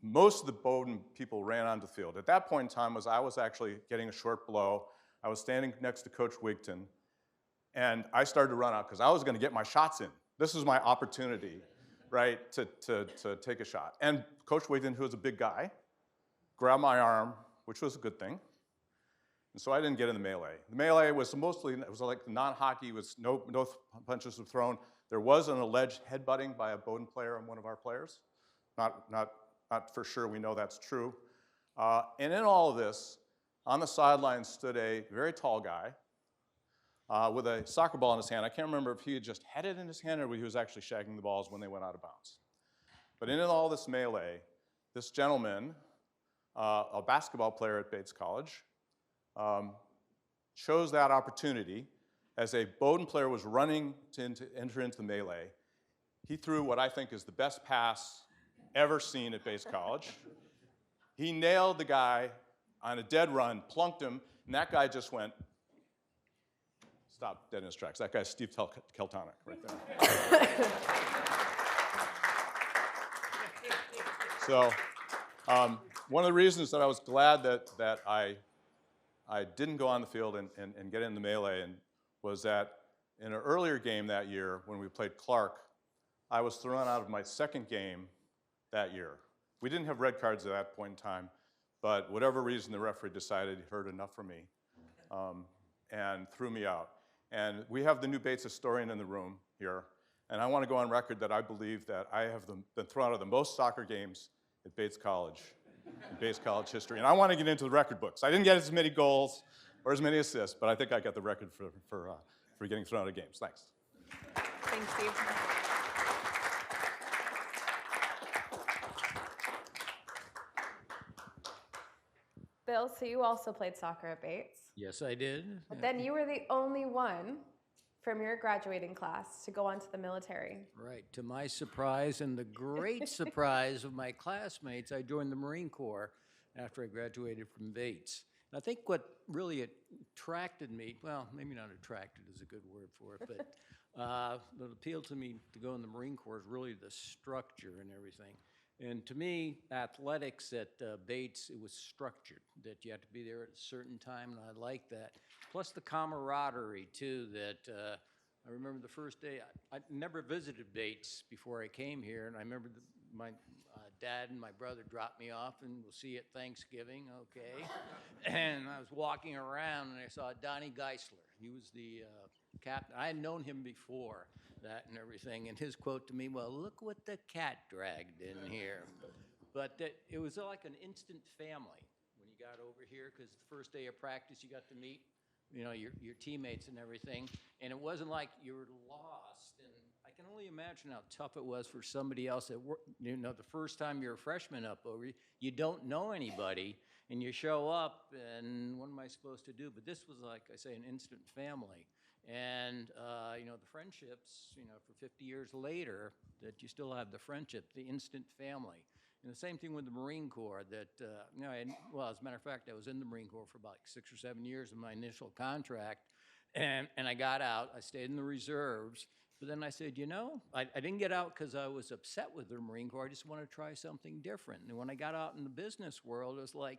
most of the Bowdoin people ran onto the field. At that point in time, I was actually getting a short blow. I was standing next to Coach Wigton, and I started to run out because I was going to get my shots in. This was my opportunity, right, to take a shot. And Coach Wigton, who was a big guy, grabbed my arm, which was a good thing. And so I didn't get in the melee. The melee was mostly, it was like non-hockey, no punches were thrown. There was an alleged headbutting by a Bowdoin player on one of our players. Not for sure, we know that's true. And in all of this, on the sideline stood a very tall guy with a soccer ball in his hand. I can't remember if he had just had it in his hand or he was actually shagging the balls when they went out of bounds. But in all this melee, this gentleman, a basketball player at Bates College, chose that opportunity as a Bowdoin player was running to enter into the melee. He threw what I think is the best pass ever seen at Bates College. He nailed the guy on a dead run, plunked him, and that guy just went, stopped dead in his tracks. That guy's Steve Keltonic right there. So one of the reasons that I was glad that I didn't go on the field and get in the melee was that in an earlier game that year when we played Clark, I was thrown out of my second game that year. We didn't have red cards at that point in time, but whatever reason the referee decided he heard enough from me and threw me out. And we have the new Bates historian in the room here, and I want to go on record that I believe that I have been thrown out of the most soccer games at Bates College, in Bates College history. And I want to get into the record books. I didn't get as many goals or as many assists, but I think I got the record for getting thrown out of games. Thanks. Thanks, Steve. Bill, so you also played soccer at Bates, Yes, I did. but then you were the only one from your graduating class to go on to the military. Right. To my surprise and the great surprise of my classmates, I joined the Marine Corps after I graduated from Bates. And I think what really attracted me, well, maybe not attracted is a good word for it, but what appealed to me to go in the Marine Corps is really the structure and everything. And to me, athletics at Bates, it was structured, that you had to be there at a certain time, and I liked that. Plus the camaraderie, too, that I remember the first day, I never visited Bates before I came here, and I remember my dad and my brother dropped me off, and we'll see you at Thanksgiving, okay? And I was walking around, and I saw Donnie Geisler. He was the captain. I had known him before that and everything, and his quote to me, well, look what the cat dragged in here. But it was like an instant family when you got over here, because the first day of practice you got to meet, you know, your teammates and everything, and it wasn't like you were lost. And I can only imagine how tough it was for somebody else that, you know, the first time you're a freshman up over, you don't know anybody, and you show up, and what am I supposed to do? But this was, like I say, an instant family. And, you know, the friendships, you know, for 50 years later, that you still have the friendship, the instant family. And the same thing with the Marine Corps that, you know, well, as a matter of fact, I was in the Marine Corps for about 6 or 7 years in my initial contract. And I got out, I stayed in the reserves. But then I said, you know, I didn't get out because I was upset with the Marine Corps. I just want to try something different. And when I got out in the business world, it was like,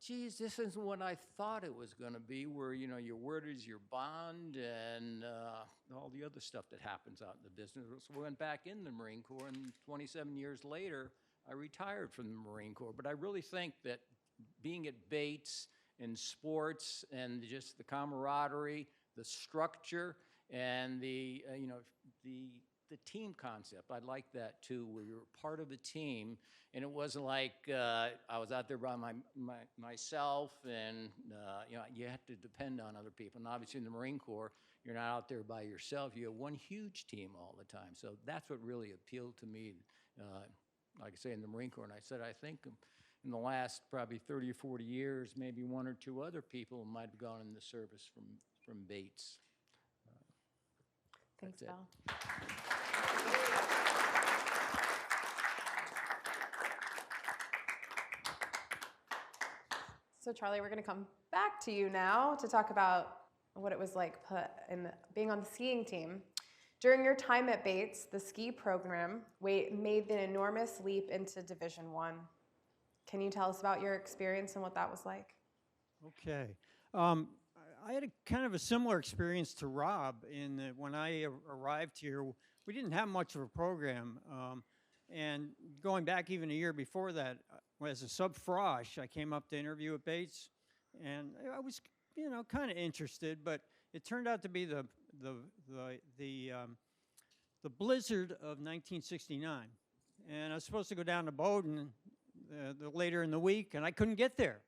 geez, this isn't what I thought it was going to be, where, you know, your word is your bond and all the other stuff that happens out in the business. So we went back in the Marine Corps, and 27 years later, I retired from the Marine Corps. But I really think that being at Bates and sports and just the camaraderie, the structure, and the, you know, the team concept, I like that too, where you're part of a team. And it wasn't like I was out there by myself, and you know, you have to depend on other people. And obviously in the Marine Corps, you're not out there by yourself. You have one huge team all the time. So that's what really appealed to me, like I say, in the Marine Corps. And I said, I think, in the last probably 30 or 40 years, maybe one or two other people might have gone in the service from Bates. Thanks, That's it. Bill. So Charlie, we're going to come back to you now to talk about what it was like being on the skiing team. During your time at Bates, the ski program made an enormous leap into Division I. Can you tell us about your experience and what that was like? Okay. I had a kind of a similar experience to Rob in that when I arrived here, we didn't have much of a program. And going back even a year before that, as a sub-frosh, I came up to interview at Bates, and I was, kind of interested, but it turned out to be the blizzard of 1969. And I was supposed to go down to Bowdoin later in the week, and I couldn't get there.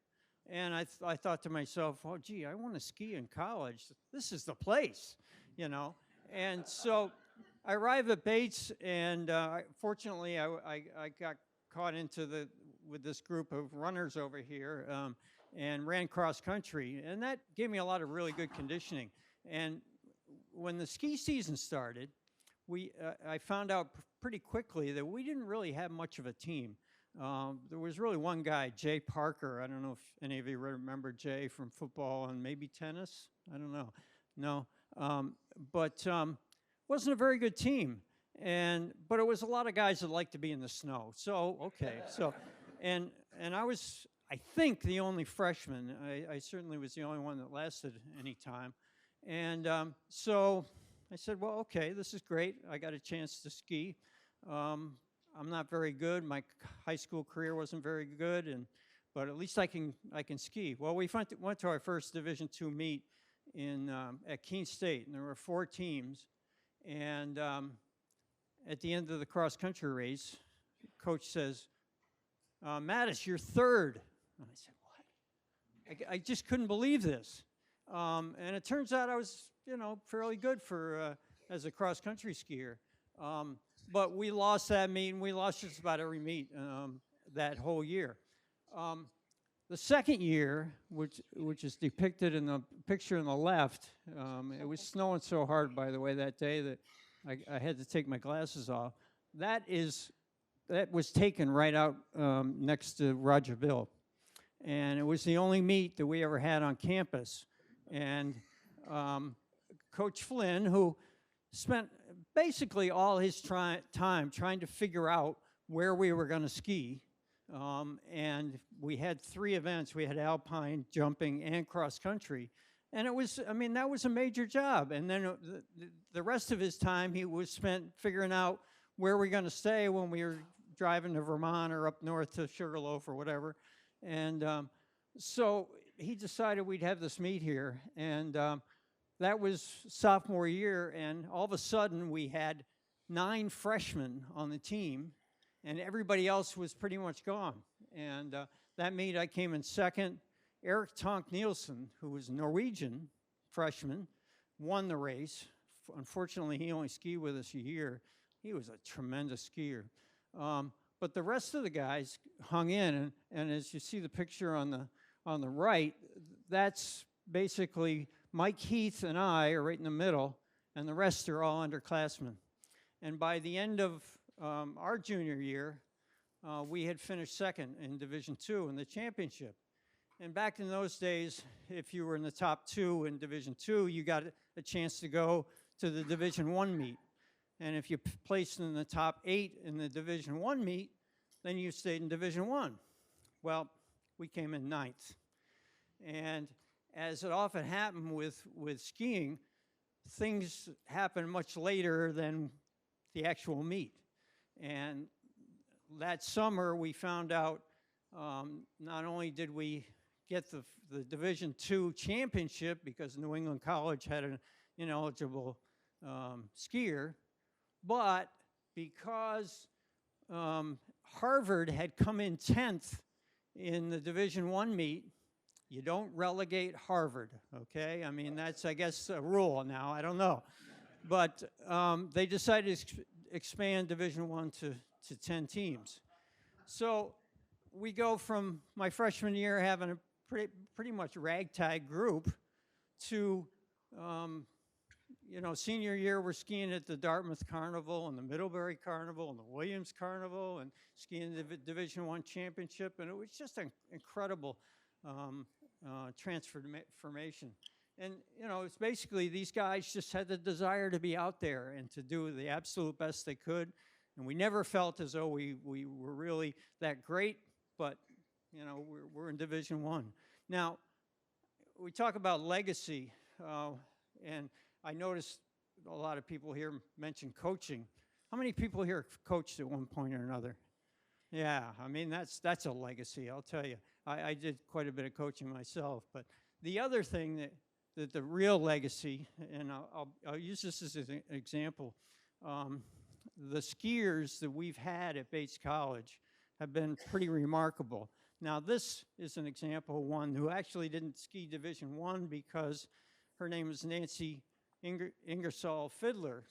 And I thought to myself, oh, gee, I want to ski in college. This is the place, And so I arrived at Bates, and fortunately, I got caught with this group of runners over here and ran cross country. And that gave me a lot of really good conditioning. And when the ski season started, I found out pretty quickly that we didn't really have much of a team. There was really one guy, Jay Parker. I don't know if any of you remember Jay from football and maybe tennis. I don't know. No. But wasn't a very good team. But it was a lot of guys that liked to be in the snow. So, okay. And I was, I think, the only freshman. I certainly was the only one that lasted any time. And so I said, well, okay, this is great. I got a chance to ski. I'm not very good. My high school career wasn't very good, but at least I can ski. Well, we went to our first Division II meet at Keene State, and there were 4 teams. And at the end of the cross country race, coach says, Mattis, you're third. And I said, what? I just couldn't believe this. And it turns out I was, fairly good as a cross country skier. But we lost that meet, and we lost just about every meet that whole year. The second year, which is depicted in the picture on the left, it was snowing so hard, by the way, that day that I had to take my glasses off. That was taken right out next to Roger Bill. And it was the only meet that we ever had on campus. And Coach Flynn, who spent basically all his time trying to figure out where we were going to ski. And we had 3 events. We had alpine, jumping, and cross country. And that was a major job. And then the rest of his time he was spent figuring out where we're going to stay when we were driving to Vermont or up north to Sugarloaf or whatever. And so he decided we'd have this meet here. And that was sophomore year, and all of a sudden we had 9 freshmen on the team, and everybody else was pretty much gone. And that meet I came in second. Eric Tonk Nielsen, who was a Norwegian freshman, won the race. Unfortunately, he only skied with us a year. He was a tremendous skier. But the rest of the guys hung in, and as you see the picture on the right, that's basically Mike Heath and I are right in the middle, and the rest are all underclassmen. And by the end of our junior year, we had finished second in Division II in the championship. And back in those days, if you were in the top 2 in Division II, you got a chance to go to the Division I meet. And if you placed in the top 8 in the Division I meet, then you stayed in Division I. Well, we came in 9th. And as it often happened with skiing, things happen much later than the actual meet. And that summer, we found out not only did we get the Division II championship because New England College had an ineligible skier, but because Harvard had come in 10th in the Division I meet, you don't relegate Harvard, okay? I mean, that's, I guess, a rule now. I don't know. But they decided to expand Division I to 10 teams. So we go from my freshman year having a pretty much ragtag group to, senior year we're skiing at the Dartmouth Carnival and the Middlebury Carnival and the Williams Carnival and skiing the Division I championship, and it was just an incredible transformation. And, it's basically these guys just had the desire to be out there and to do the absolute best they could. And we never felt as though we were really that great, but, we're in Division I. Now, we talk about legacy, and I noticed a lot of people here mention coaching. How many people here coached at one point or another? Yeah, I mean, that's a legacy, I'll tell you. I did quite a bit of coaching myself, but the other thing that the real legacy, and I'll use this as an example, the skiers that we've had at Bates College have been pretty remarkable. Now, this is an example of one who actually didn't ski Division I because her name was Nancy Ingersoll Fiddler.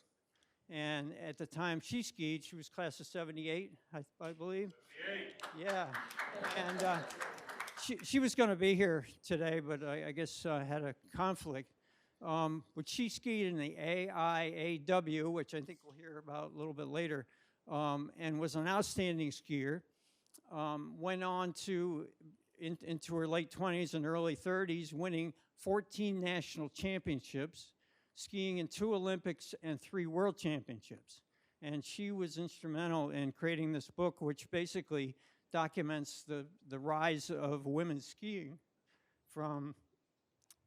And at the time she skied, she was class of 78, I believe. 78. Yeah. And she was going to be here today, but I guess had a conflict. But she skied in the AIAW, which I think we'll hear about a little bit later, and was an outstanding skier. Went on to, into her late 20s and early 30s, winning 14 national championships, skiing in 2 Olympics and 3 world championships. And she was instrumental in creating this book, which basically documents the rise of women's skiing from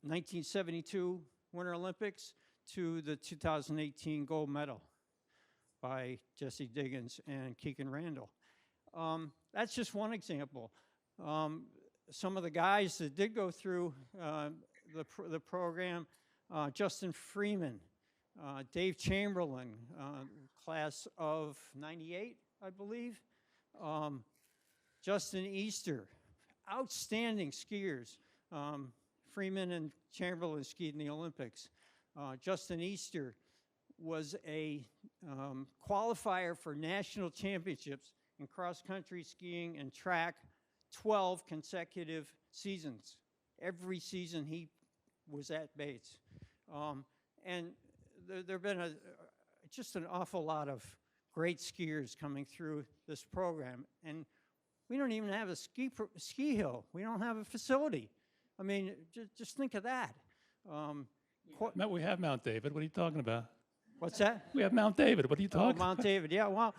1972 Winter Olympics to the 2018 gold medal by Jessie Diggins and Keegan Randall. That's just one example. Some of the guys that did go through the program, Justin Freeman, Dave Chamberlain, class of 98, I believe. Justin Easter, outstanding skiers. Freeman and Chamberlain skied in the Olympics. Justin Easter was a qualifier for national championships in cross-country skiing and track 12 consecutive seasons. Every season he was at Bates. And there have been just an awful lot of great skiers coming through this program. And we don't even have a ski hill. We don't have a facility. I mean, just think of that. We have Mount David. What are you talking about? What's that? We have Mount David. What are you talking about? Mount David, yeah. Well,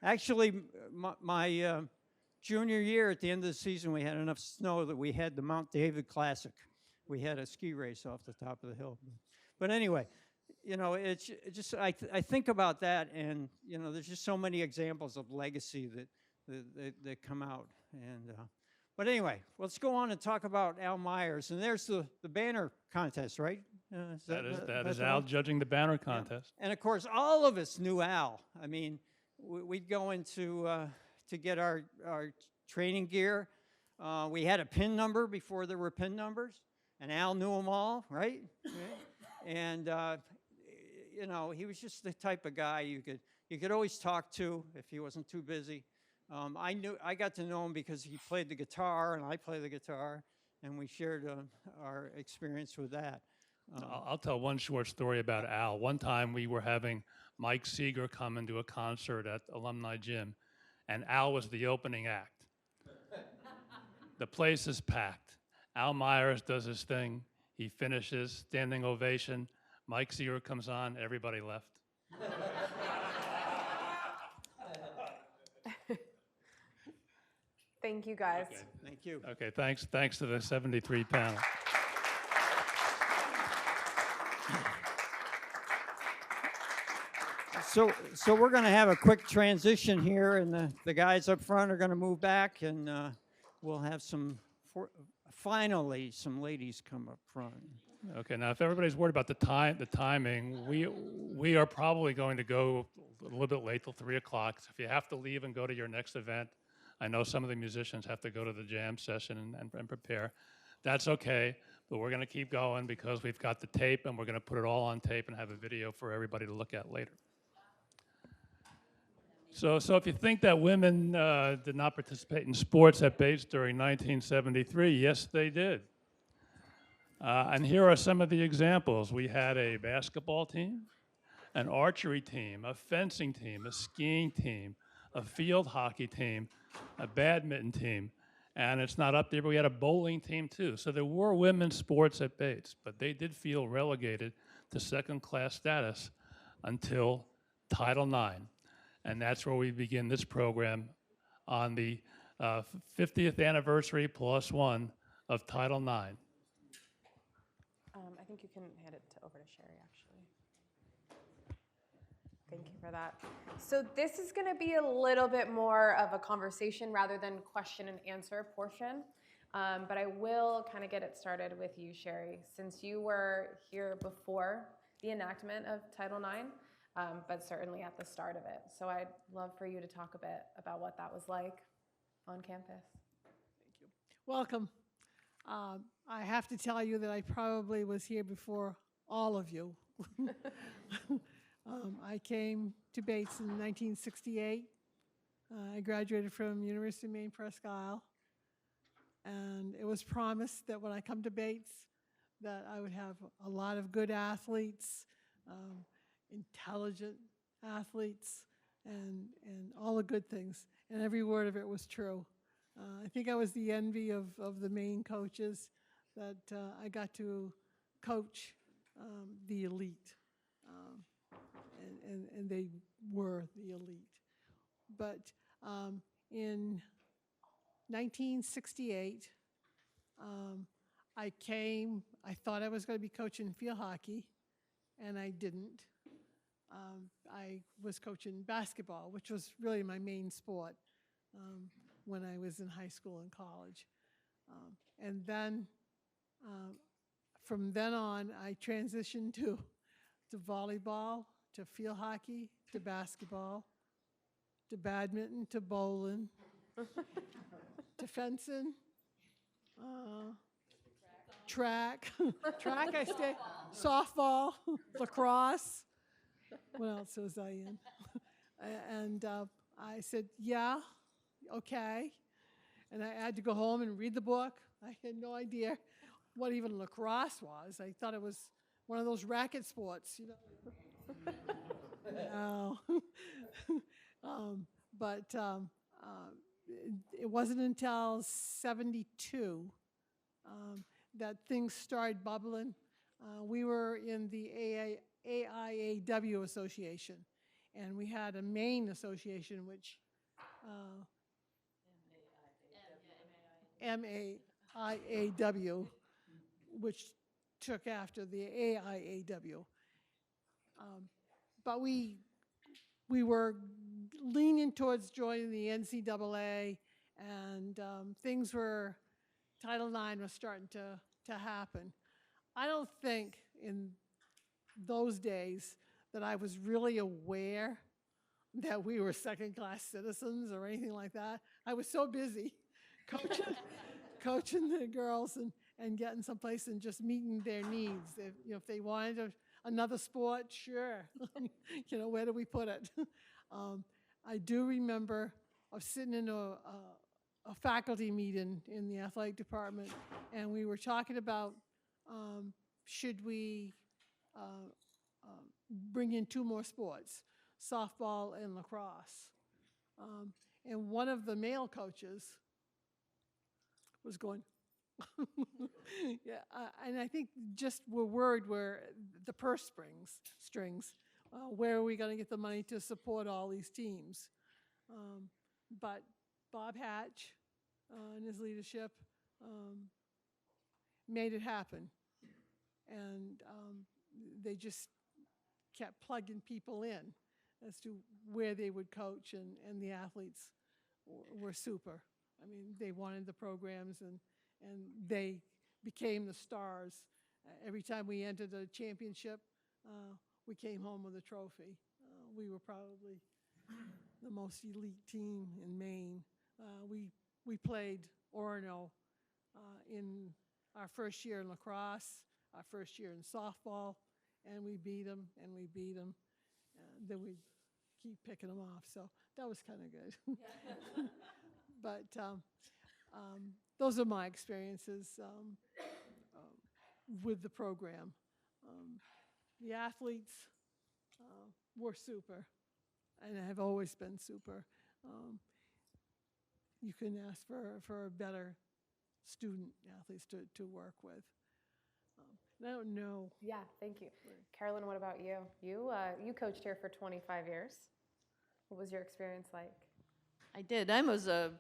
actually, my junior year, at the end of the season, we had enough snow that we had the Mount David Classic. We had a ski race off the top of the hill. But anyway, it's just, I think about that, and, there's just so many examples of legacy that come out. And but anyway, let's go on and talk about Al Myers. And there's the banner contest, right? That is Al judging the banner contest. Yeah. And of course, all of us knew Al. I mean, we'd go into to get our training gear. We had a PIN number before there were PIN numbers, and Al knew them all, right? And he was just the type of guy you could always talk to if he wasn't too busy. I got to know him because he played the guitar and I played the guitar, and we shared our experience with that. I'll tell one short story about Al. One time we were having Mike Seeger come and do a concert at Alumni Gym, and Al was the opening act. The place is packed. Al Myers does his thing. He finishes, standing ovation. Mike Seeger comes on, everybody left. Thank you, guys. Okay. Thank you. Okay, thanks to the 73 panel. So we're going to have a quick transition here, and the guys up front are going to move back, and we'll have finally some ladies come up front. Okay, now if everybody's worried about the timing, we are probably going to go a little bit late till 3 o'clock. So if you have to leave and go to your next event, I know some of the musicians have to go to the jam session and prepare. That's okay, but we're going to keep going because we've got the tape, and we're going to put it all on tape and have a video for everybody to look at later. So if you think that women did not participate in sports at Bates during 1973, yes, they did. And here are some of the examples. We had a basketball team, an archery team, a fencing team, a skiing team, a field hockey team, a badminton team, and it's not up there, but we had a bowling team too. So there were women's sports at Bates, but they did feel relegated to second-class status until Title IX. And that's where we begin this program on the 50th anniversary plus one of Title IX. I think you can hand it over to Sherry, actually. Thank you for that. So this is going to be a little bit more of a conversation rather than question and answer portion. But I will kind of get it started with you, Sherry, since you were here before the enactment of Title IX, but certainly at the start of it. So I'd love for you to talk a bit about what that was like on campus. Welcome. I have to tell you that I probably was here before all of you. I came to Bates in 1968. I graduated from University of Maine, Presque Isle. And it was promised that when I come to Bates, that I would have a lot of good athletes, intelligent athletes, and all the good things. And every word of it was true. I think I was the envy of the Maine coaches that I got to coach the elite. And they were the elite. But in 1968, I thought I was going to be coaching field hockey, and I didn't. I was coaching basketball, which was really my main sport when I was in high school and college. And then, from then on, I transitioned to volleyball, to field hockey, to basketball, to badminton, to bowling, to fencing, track, I stayed, softball, lacrosse. What else was I in? And I said, yeah, okay. And I had to go home and read the book. I had no idea what even lacrosse was. I thought it was one of those racket sports, you know. No. But it wasn't until '72 that things started bubbling. We were in the AIAW Association, and we had a Maine association, which MAIAW, which took after the AIAW. But we were leaning towards joining the NCAA, and Title IX was starting to happen. I don't think in those days that I was really aware that we were second-class citizens or anything like that. I was so busy coaching the girls and getting someplace and just meeting their needs. If they wanted another sport, sure. Where do we put it? I do remember of sitting in a faculty meeting in the athletic department, and we were talking about should we bring in two more sports, softball and lacrosse. And one of the male coaches was going, yeah, and I think just we're worried where the purse strings, where are we going to get the money to support all these teams? But Bob Hatch and his leadership made it happen. And they just kept plugging people in as to where they would coach, and the athletes were super. I mean, they wanted the programs, and they became the stars. Every time we entered a championship, we came home with a trophy. We were probably the most elite team in Maine. We played Orono in our first year in lacrosse, our first year in softball, and we beat them, and we beat them. Then we keep picking them off. So that was kind of good. But those are my experiences with the program. The athletes were super, and have always been super. You couldn't ask for better student athletes to work with. And I don't know. Yeah, thank you. Carolyn, what about you? You coached here for 25 years. What was your experience like? I did. I was a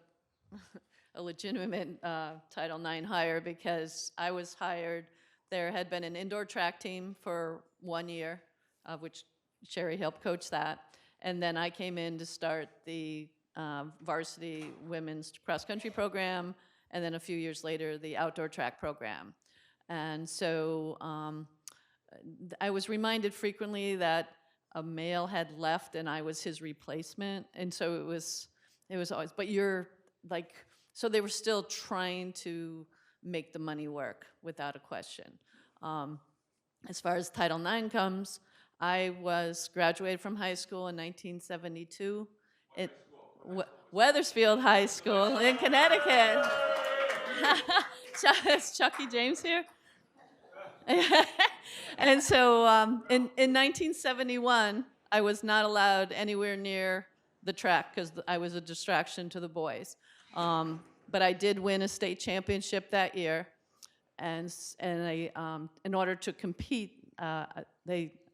legitimate Title IX hire because I was hired. There had been an indoor track team for 1 year, which Sherry helped coach that. And then I came in to start the varsity women's cross-country program, and then a few years later, the outdoor track program. And so I was reminded frequently that a male had left and I was his replacement. And so it was always, but you're like, so they were still trying to make the money work without a question. As far as Title IX comes, I was graduated from high school in 1972 at Weathersfield High School in Connecticut. Is Chucky James here? And so in 1971, I was not allowed anywhere near the track because I was a distraction to the boys. But I did win a state championship that year. And I, in order to compete,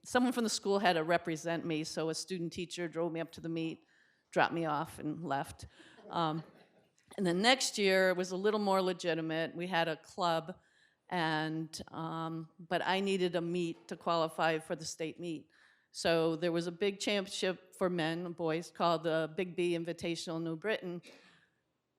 someone from the school had to represent me, so a student teacher drove me up to the meet, dropped me off, and left. And the next year was a little more legitimate. We had a club, but I needed a meet to qualify for the state meet. So there was a big championship for men and boys called the Big B Invitational New Britain.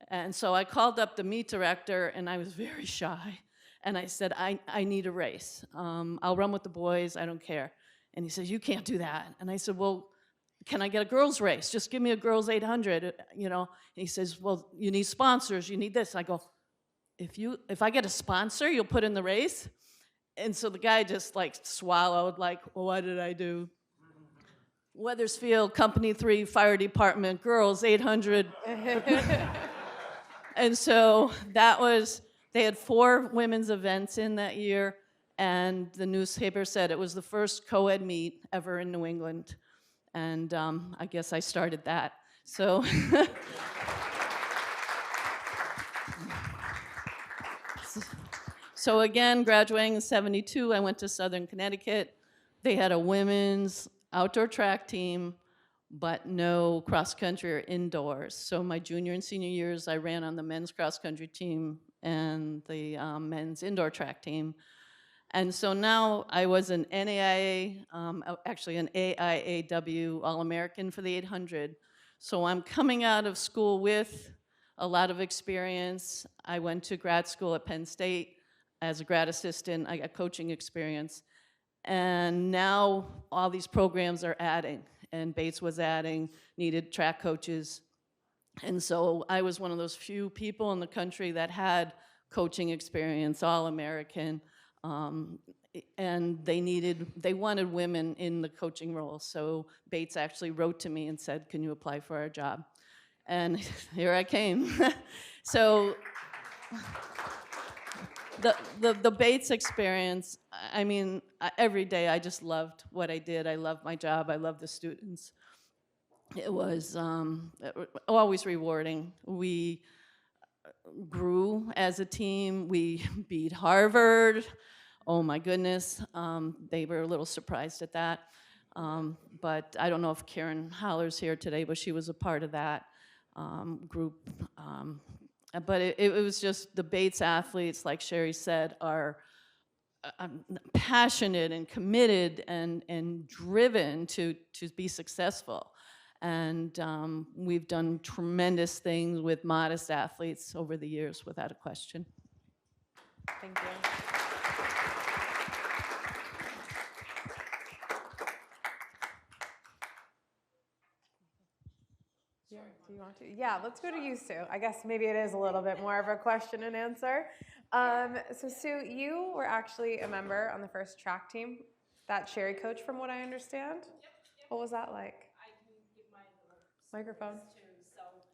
And so I called up the meet director, and I was very shy. And I said, I need a race. I'll run with the boys, I don't care. And he says, you can't do that. And I said, well, can I get a girls' race? Just give me a girls' 800, you know. And he says, well, you need sponsors, you need this. I go, if I get a sponsor, you'll put in the race? And so the guy just like swallowed, like, well, what did I do? Weathersfield, Company 3, Fire Department, girls, 800. And so that was, they had 4 women's events in that year, and the newspaper said it was the first co-ed meet ever in New England. And I guess I started that. So, so again, graduating in '72, I went to Southern Connecticut. They had a women's outdoor track team, but no cross-country or indoors. So my junior and senior years, I ran on the men's cross-country team and the men's indoor track team. And so now I was an NAIA, actually an AIAW All-American for the 800. So I'm coming out of school with a lot of experience. I went to grad school at Penn State as a grad assistant. I got coaching experience. And now all these programs are adding, and Bates was adding, needed track coaches. And so I was one of those few people in the country that had coaching experience, All-American. And they wanted women in the coaching role. So Bates actually wrote to me and said, can you apply for our job? And here I came. So the Bates experience, I mean, every day I just loved what I did. I loved my job. I loved the students. It was always rewarding. We grew as a team. We beat Harvard. Oh my goodness, they were a little surprised at that. But I don't know if Karen Holler's here today, but she was a part of that group. But it was just the Bates athletes, like Sherry said, are passionate and committed and driven to be successful. And we've done tremendous things with modest athletes over the years, without a question. Thank you. Yeah, do you want to? Yeah, let's go to you, Sue. I guess maybe it is a little bit more of a question and answer. So Sue, you were actually a member on the first track team that Sherry coached, from what I understand. Yep. What was that like? I can give Microphone.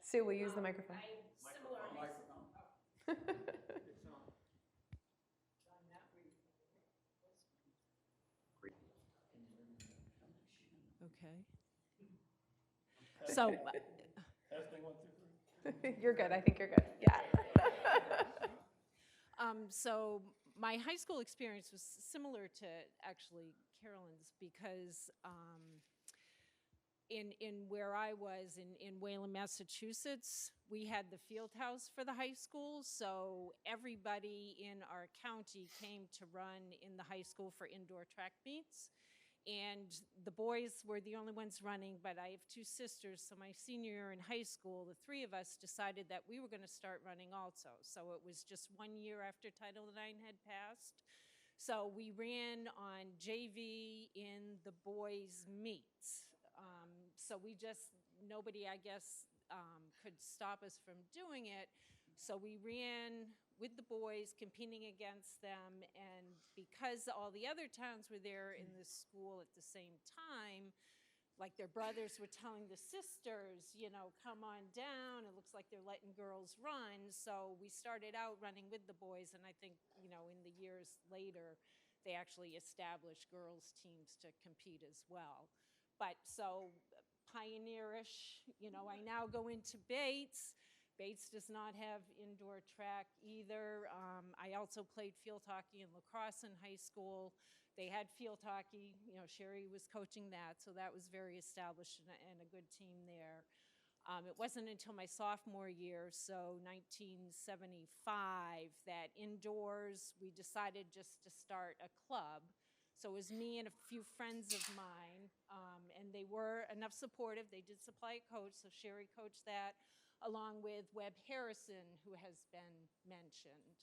Sue will use the microphone. Okay. So, Testing 1, 2, 3. You're good. I think you're good. Yeah. so my high school experience was similar to actually Carolyn's because in where I was in Wayland, Massachusetts, we had the field house for the high school. So everybody in our county came to run in the high school for indoor track meets. And the boys were the only ones running, but I have two sisters. So my senior year in high school, the three of us decided that we were going to start running also. So it was just 1 year after Title IX had passed. So we ran on JV in the boys' meets. So nobody, I guess, could stop us from doing it. So we ran with the boys, competing against them, and because all the other towns were there in the school at the same time, like their brothers were telling the sisters, come on down, it looks like they're letting girls run. So we started out running with the boys, and I think, in the years later, they actually established girls' teams to compete as well. But so pioneerish, I now go into Bates. Bates does not have indoor track either. I also played field hockey and lacrosse in high school. They had field hockey, Sherry was coaching that, so that was very established and a good team there. It wasn't until my sophomore year, so 1975, that indoors we decided just to start a club. So it was me and a few friends of mine, and they were enough supportive. They did supply a coach, so Sherry coached that, along with Webb Harrison, who has been mentioned.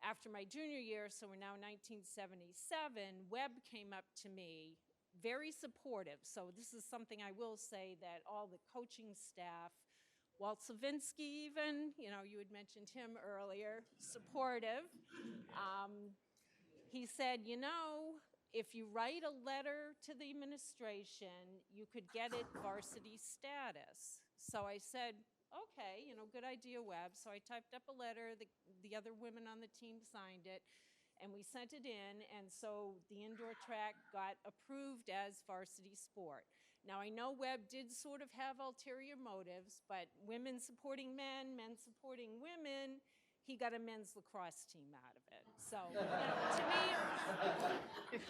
After my junior year, so we're now 1977, Webb came up to me, very supportive. So this is something I will say, that all the coaching staff, Walt Slavinsky even, you had mentioned him earlier, supportive. He said, if you write a letter to the administration, you could get it varsity status. So I said, okay, good idea, Webb. So I typed up a letter, the other women on the team signed it, and we sent it in, and so the indoor track got approved as varsity sport. Now, I know Webb did sort of have ulterior motives, but women supporting men, men supporting women, he got a men's lacrosse team out of it. So, to me, it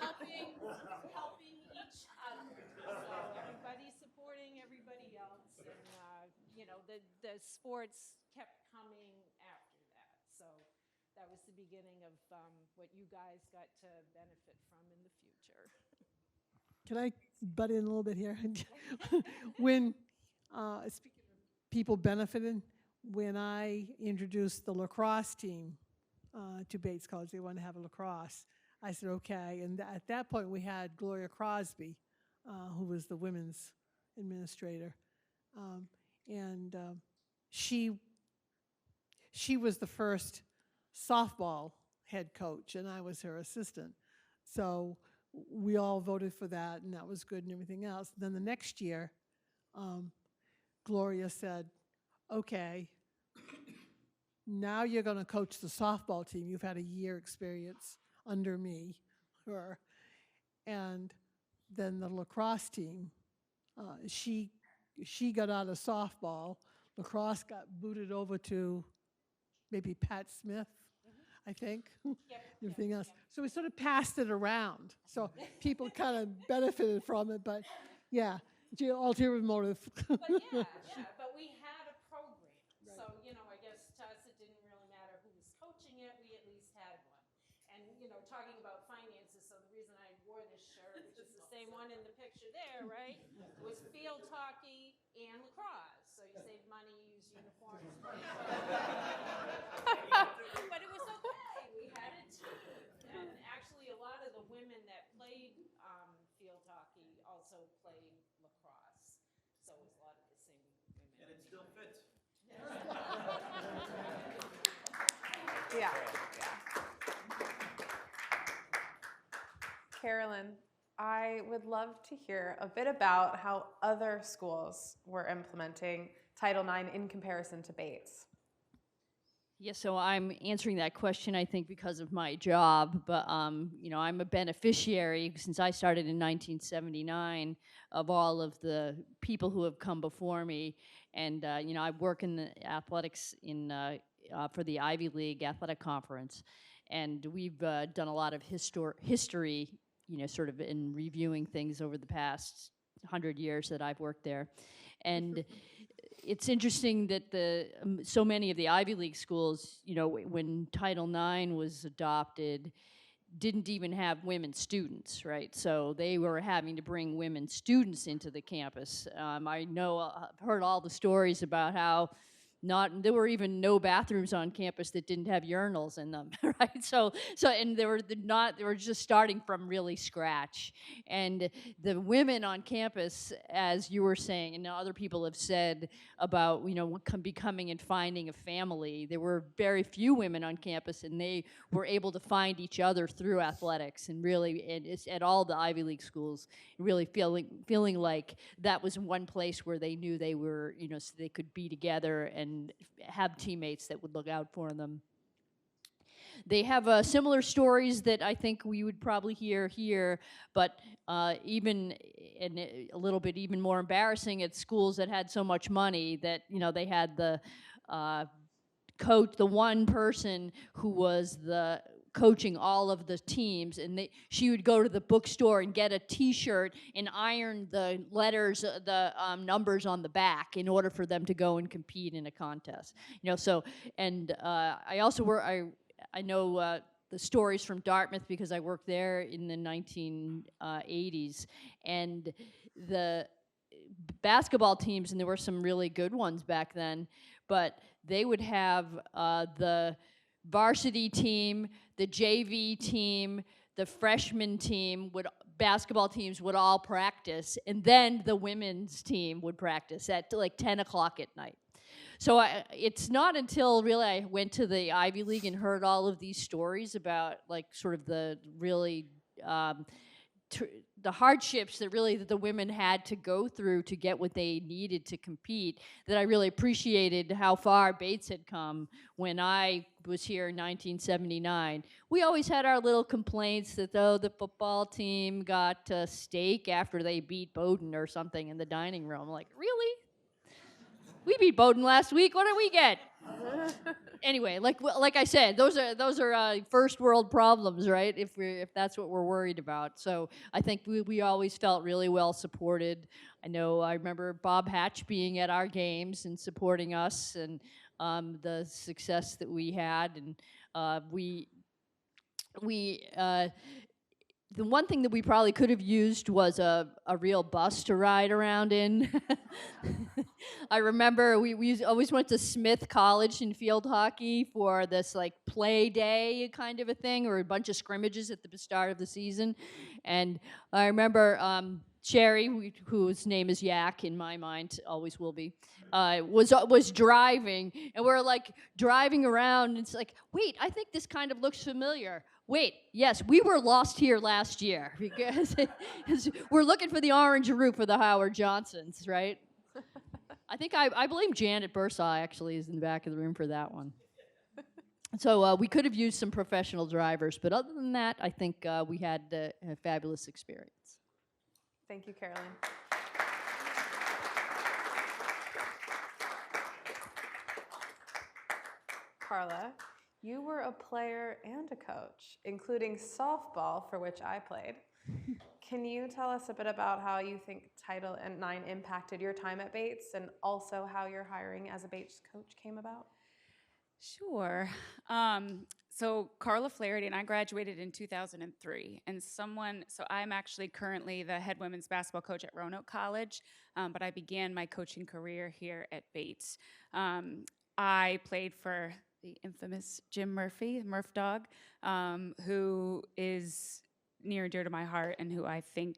was helping each other. So everybody supporting everybody else, and the sports kept coming after that. So that was the beginning of what you guys got to benefit from in the future. Can I butt in a little bit here? When, speaking of people benefiting, when I introduced the lacrosse team to Bates College, they wanted to have a lacrosse. I said, okay. And at that point, we had Gloria Crosby, who was the women's administrator. She was the first softball head coach, and I was her assistant. So we all voted for that, and that was good and everything else. Then the next year, Gloria said, okay, now you're going to coach the softball team. You've had a year experience under me. And then the lacrosse team, she got out of softball. Lacrosse got booted over to maybe Pat Smith, I think. Everything else. So we sort of passed it around. So people kind of benefited from it, but yeah, ulterior motive. But but we had a program. Right. So, I guess to us it didn't really matter who was coaching it, we at least had one. And, talking about finances, so the reason I wore this shirt, which is the same one in the picture there, right, was field hockey and lacrosse. So you save money, you use uniforms. But it was okay. We had a team. And actually, a lot of the women that played field hockey also played lacrosse. So it was a lot of the same women. And it still fits. Yeah. Carolyn, I would love to hear a bit about how other schools were implementing Title IX in comparison to Bates. Yeah, so I'm answering that question, I think, because of my job, but you know, I'm a beneficiary since I started in 1979 of all of the people who have come before me, and you know, I work in the athletics for the Ivy League Athletic Conference, and we've done a lot of history, you know, sort of in reviewing things over the past 100 years that I've worked there, and it's interesting that so many of the Ivy League schools, you know, when Title IX was adopted, didn't even have women students, right? So they were having to bring women students into the campus. I know, I've heard all the stories about how there were even no bathrooms on campus that didn't have urinals in them, right? And they were just starting from really scratch. And the women on campus, as you were saying, and other people have said about, you know, becoming and finding a family, there were very few women on campus, and they were able to find each other through athletics, and really, and it's at all the Ivy League schools, really feeling like that was one place where they knew they were, you know, so they could be together and have teammates that would look out for them. They have similar stories that I think we would probably hear here, but even and a little bit even more embarrassing at schools that had so much money that, you know, they had the coach, the one person who was the coaching all of the teams, and she would go to the bookstore and get a T-shirt and iron the letters, the numbers on the back in order for them to go and compete in a contest. You know, so, and I also I know the stories from Dartmouth because I worked there in the 1980s, and the basketball teams, and there were some really good ones back then, but they would have the varsity team, the JV team, the freshman team, basketball teams would all practice, and then the women's team would practice at like 10 o'clock at night. So it's not until really I went to the Ivy League and heard all of these stories about like sort of the really the hardships that really the women had to go through to get what they needed to compete, that I really appreciated how far Bates had come when I was here in 1979. We always had our little complaints that, though, the football team got steak after they beat Bowdoin or something in the dining room. Like, really? We beat Bowdoin last week. What did we get? Anyway, like I said, those are first world problems, right? If that's what we're worried about. So I think we always felt really well supported. I remember Bob Hatch being at our games and supporting us, and the success that we had, and the one thing that we probably could have used was a real bus to ride around in. I remember we always went to Smith College in field hockey for this like play day kind of a thing, or a bunch of scrimmages at the start of the season. And I remember Sherry, whose name is Yak in my mind, always will be, was driving, and we're like driving around, and it's like, wait, I think this kind of looks familiar. Wait, yes, we were lost here last year because we're looking for the orange roof of the Howard Johnsons, right? I think I blame Janet Bursaw actually is in the back of the room for that one. So we could have used some professional drivers, but other than that, I think we had a fabulous experience. Thank you, Carolyn. Carla, you were a player and a coach, including softball, for which I played. Can you tell us a bit about how you think Title IX impacted your time at Bates, and also how your hiring as a Bates coach came about? Sure. So Carla Flaherty, and I graduated in 2003. And so I'm actually currently the head women's basketball coach at Roanoke College, but I began my coaching career here at Bates. I played for the infamous Jim Murphy, Murph Dog, who is near and dear to my heart, and who I think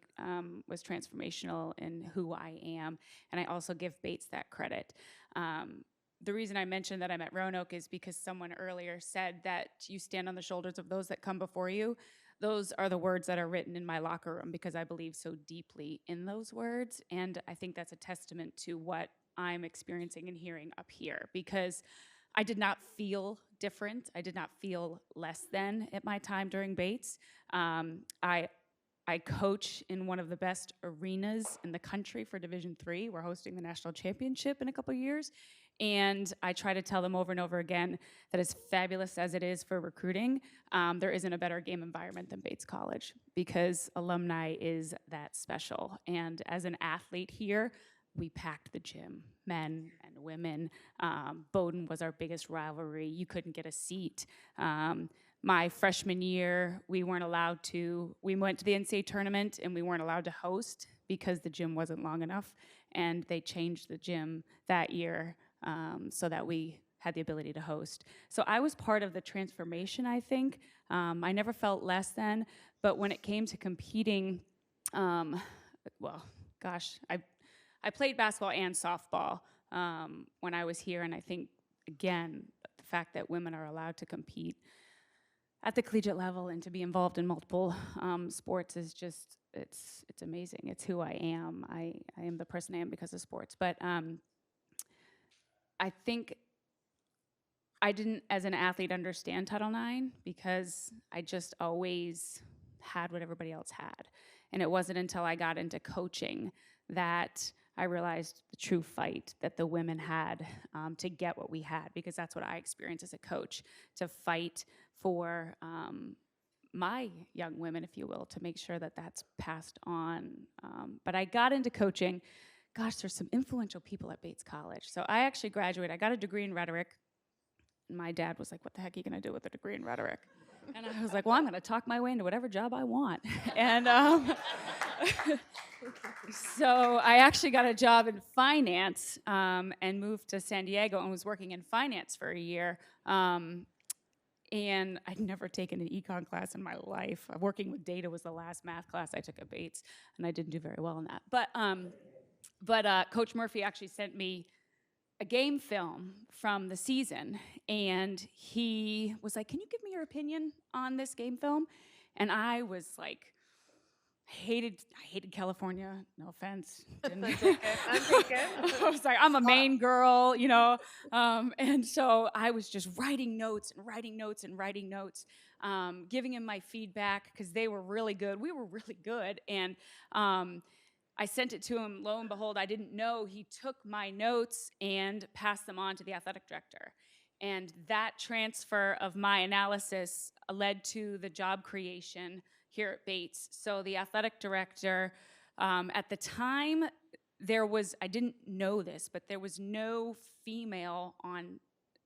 was transformational in who I am. And I also give Bates that credit. The reason I mentioned that I'm at Roanoke is because someone earlier said that you stand on the shoulders of those that come before you. those are the words that are written in my locker room because I believe so deeply in those words. And I think that's a testament to what I'm experiencing and hearing up here, because I did not feel different. I did not feel less than at my time during Bates. I coach in one of the best arenas in the country for Division III. We're hosting the national championship in a couple years. And I try to tell them over and over again that as fabulous as it is for recruiting, there isn't a better game environment than Bates College, because alumni is that special. And as an athlete here, we packed the gym, men and women. Bowdoin was our biggest rivalry. You couldn't get a seat. My freshman year, we went to the NCAA tournament and we weren't allowed to host because the gym wasn't long enough. And they changed the gym that year so that we had the ability to host. So I was part of the transformation, I think. I never felt less than, but when it came to competing, well, gosh, I played basketball and softball when I was here, and I think, again, the fact that women are allowed to compete at the collegiate level and to be involved in multiple sports is just, it's amazing. It's who I am. I am the person I am because of sports. But I think I didn't, as an athlete, understand Title IX because I just always had what everybody else had. And it wasn't until I got into coaching that I realized the true fight that the women had to get what we had, because that's what I experienced as a coach, to fight for my young women, if you will, to make sure that that's passed on. But I got into coaching. Gosh, there's some influential people at Bates College. So I actually graduated. I got a degree in rhetoric. My dad was like, what the heck are you going to do with a degree in rhetoric? And I was like, well, I'm going to talk my way into whatever job I want. And so I actually got a job in finance and moved to San Diego and was working in finance for a year. And I'd never taken an econ class in my life. Working with data was the last math class I took at Bates, and I didn't do very well in that. But Coach Murphy actually sent me a game film from the season, and he was like, can you give me your opinion on this game film? And I was like, I hated California, no offense. Didn't That's okay. That's okay. I was like, I'm a Maine girl, you know? And so I was just writing notes, giving him my feedback because they were really good. We were really good. And I sent it to him. Lo and behold, I didn't know he took my notes and passed them on to the athletic director. And that transfer of my analysis led to the job creation here at Bates. So the athletic director, at the time, I didn't know this, but there was no female on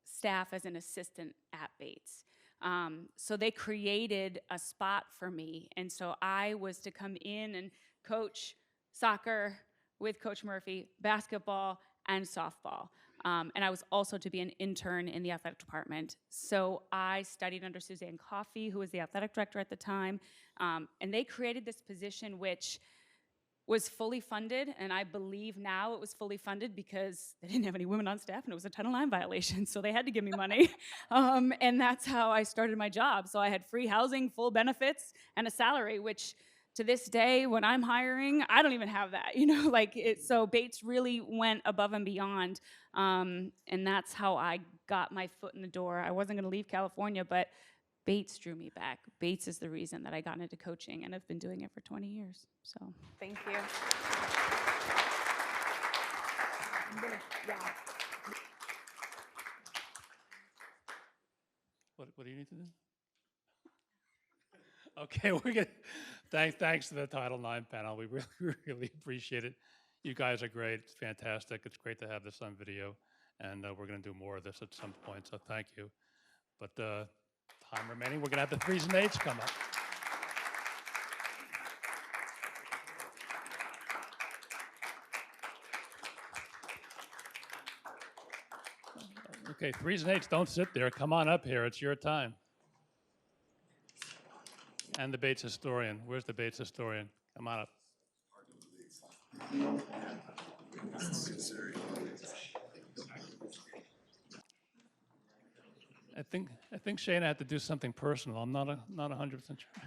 staff as an assistant at Bates. So they created a spot for me. And so I was to come in and coach soccer with Coach Murphy, basketball, and softball. And I was also to be an intern in the athletic department. So I studied under Suzanne Coffey, who was the athletic director at the time. And they created this position which was fully funded, and I believe now it was fully funded because they didn't have any women on staff and it was a Title IX violation, so they had to give me money. And that's how I started my job. So I had free housing, full benefits, and a salary, which to this day, when I'm hiring, I don't even have that, you know, so Bates really went above and beyond. And that's how I got my foot in the door. I wasn't gonna leave California, but Bates drew me back. Bates is the reason that I got into coaching, and I've been doing it for 20 years, so. Thank you. What do you need to do? Okay, we're gonna, thanks to the Title IX panel. We really, really appreciate it. You guys are great. It's fantastic. It's great to have this on video, and we're gonna do more of this at some point, so thank you. But time remaining, we're gonna have the threes and eights come up. Okay, threes and eights, don't sit there. Come on up here. It's your time. And the Bates historian. Where's the Bates historian? Come on up. I think Shana had to do something personal. I'm not 100% sure.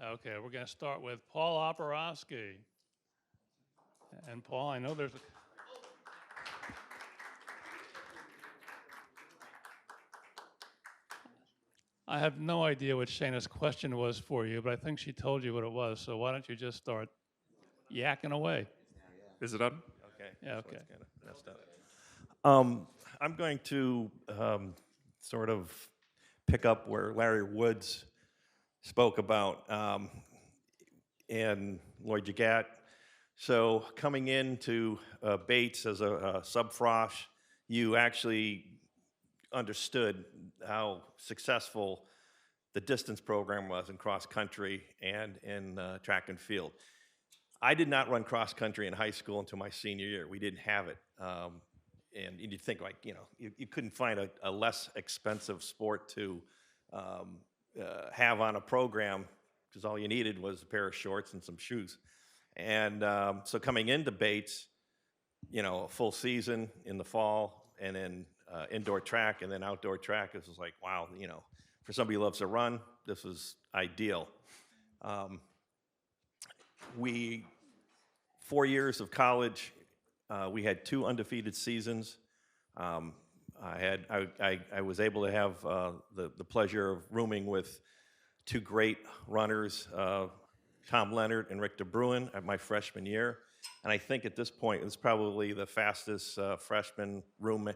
Okay, we're going to start with Paul Oporowski. And Paul, I know there's a... I have no idea what Shayna's question was for you, but I think she told you what it was. So why don't you just start yakking away? Is it on? Okay. Yeah, This okay. one's kinda messed up. I'm going to sort of pick up where Larry Woods spoke about and Lloyd Jagat. So coming into Bates as a sub-frosh, you actually understood how successful the distance program was in cross country and in track and field. I did not run cross country in high school until my senior year. We didn't have it. And you'd think like, you couldn't find a less expensive sport to have on a program because all you needed was a pair of shorts and some shoes. And so coming into Bates, a full season in the fall and then indoor track and then outdoor track, it was like, wow, for somebody who loves to run, this was ideal. 4 years of college, we had 2 undefeated seasons. I was able to have the pleasure of rooming with 2 great runners, Tom Leonard and Rick DeBruin at my freshman year. And I think at this point, it was probably the fastest freshman room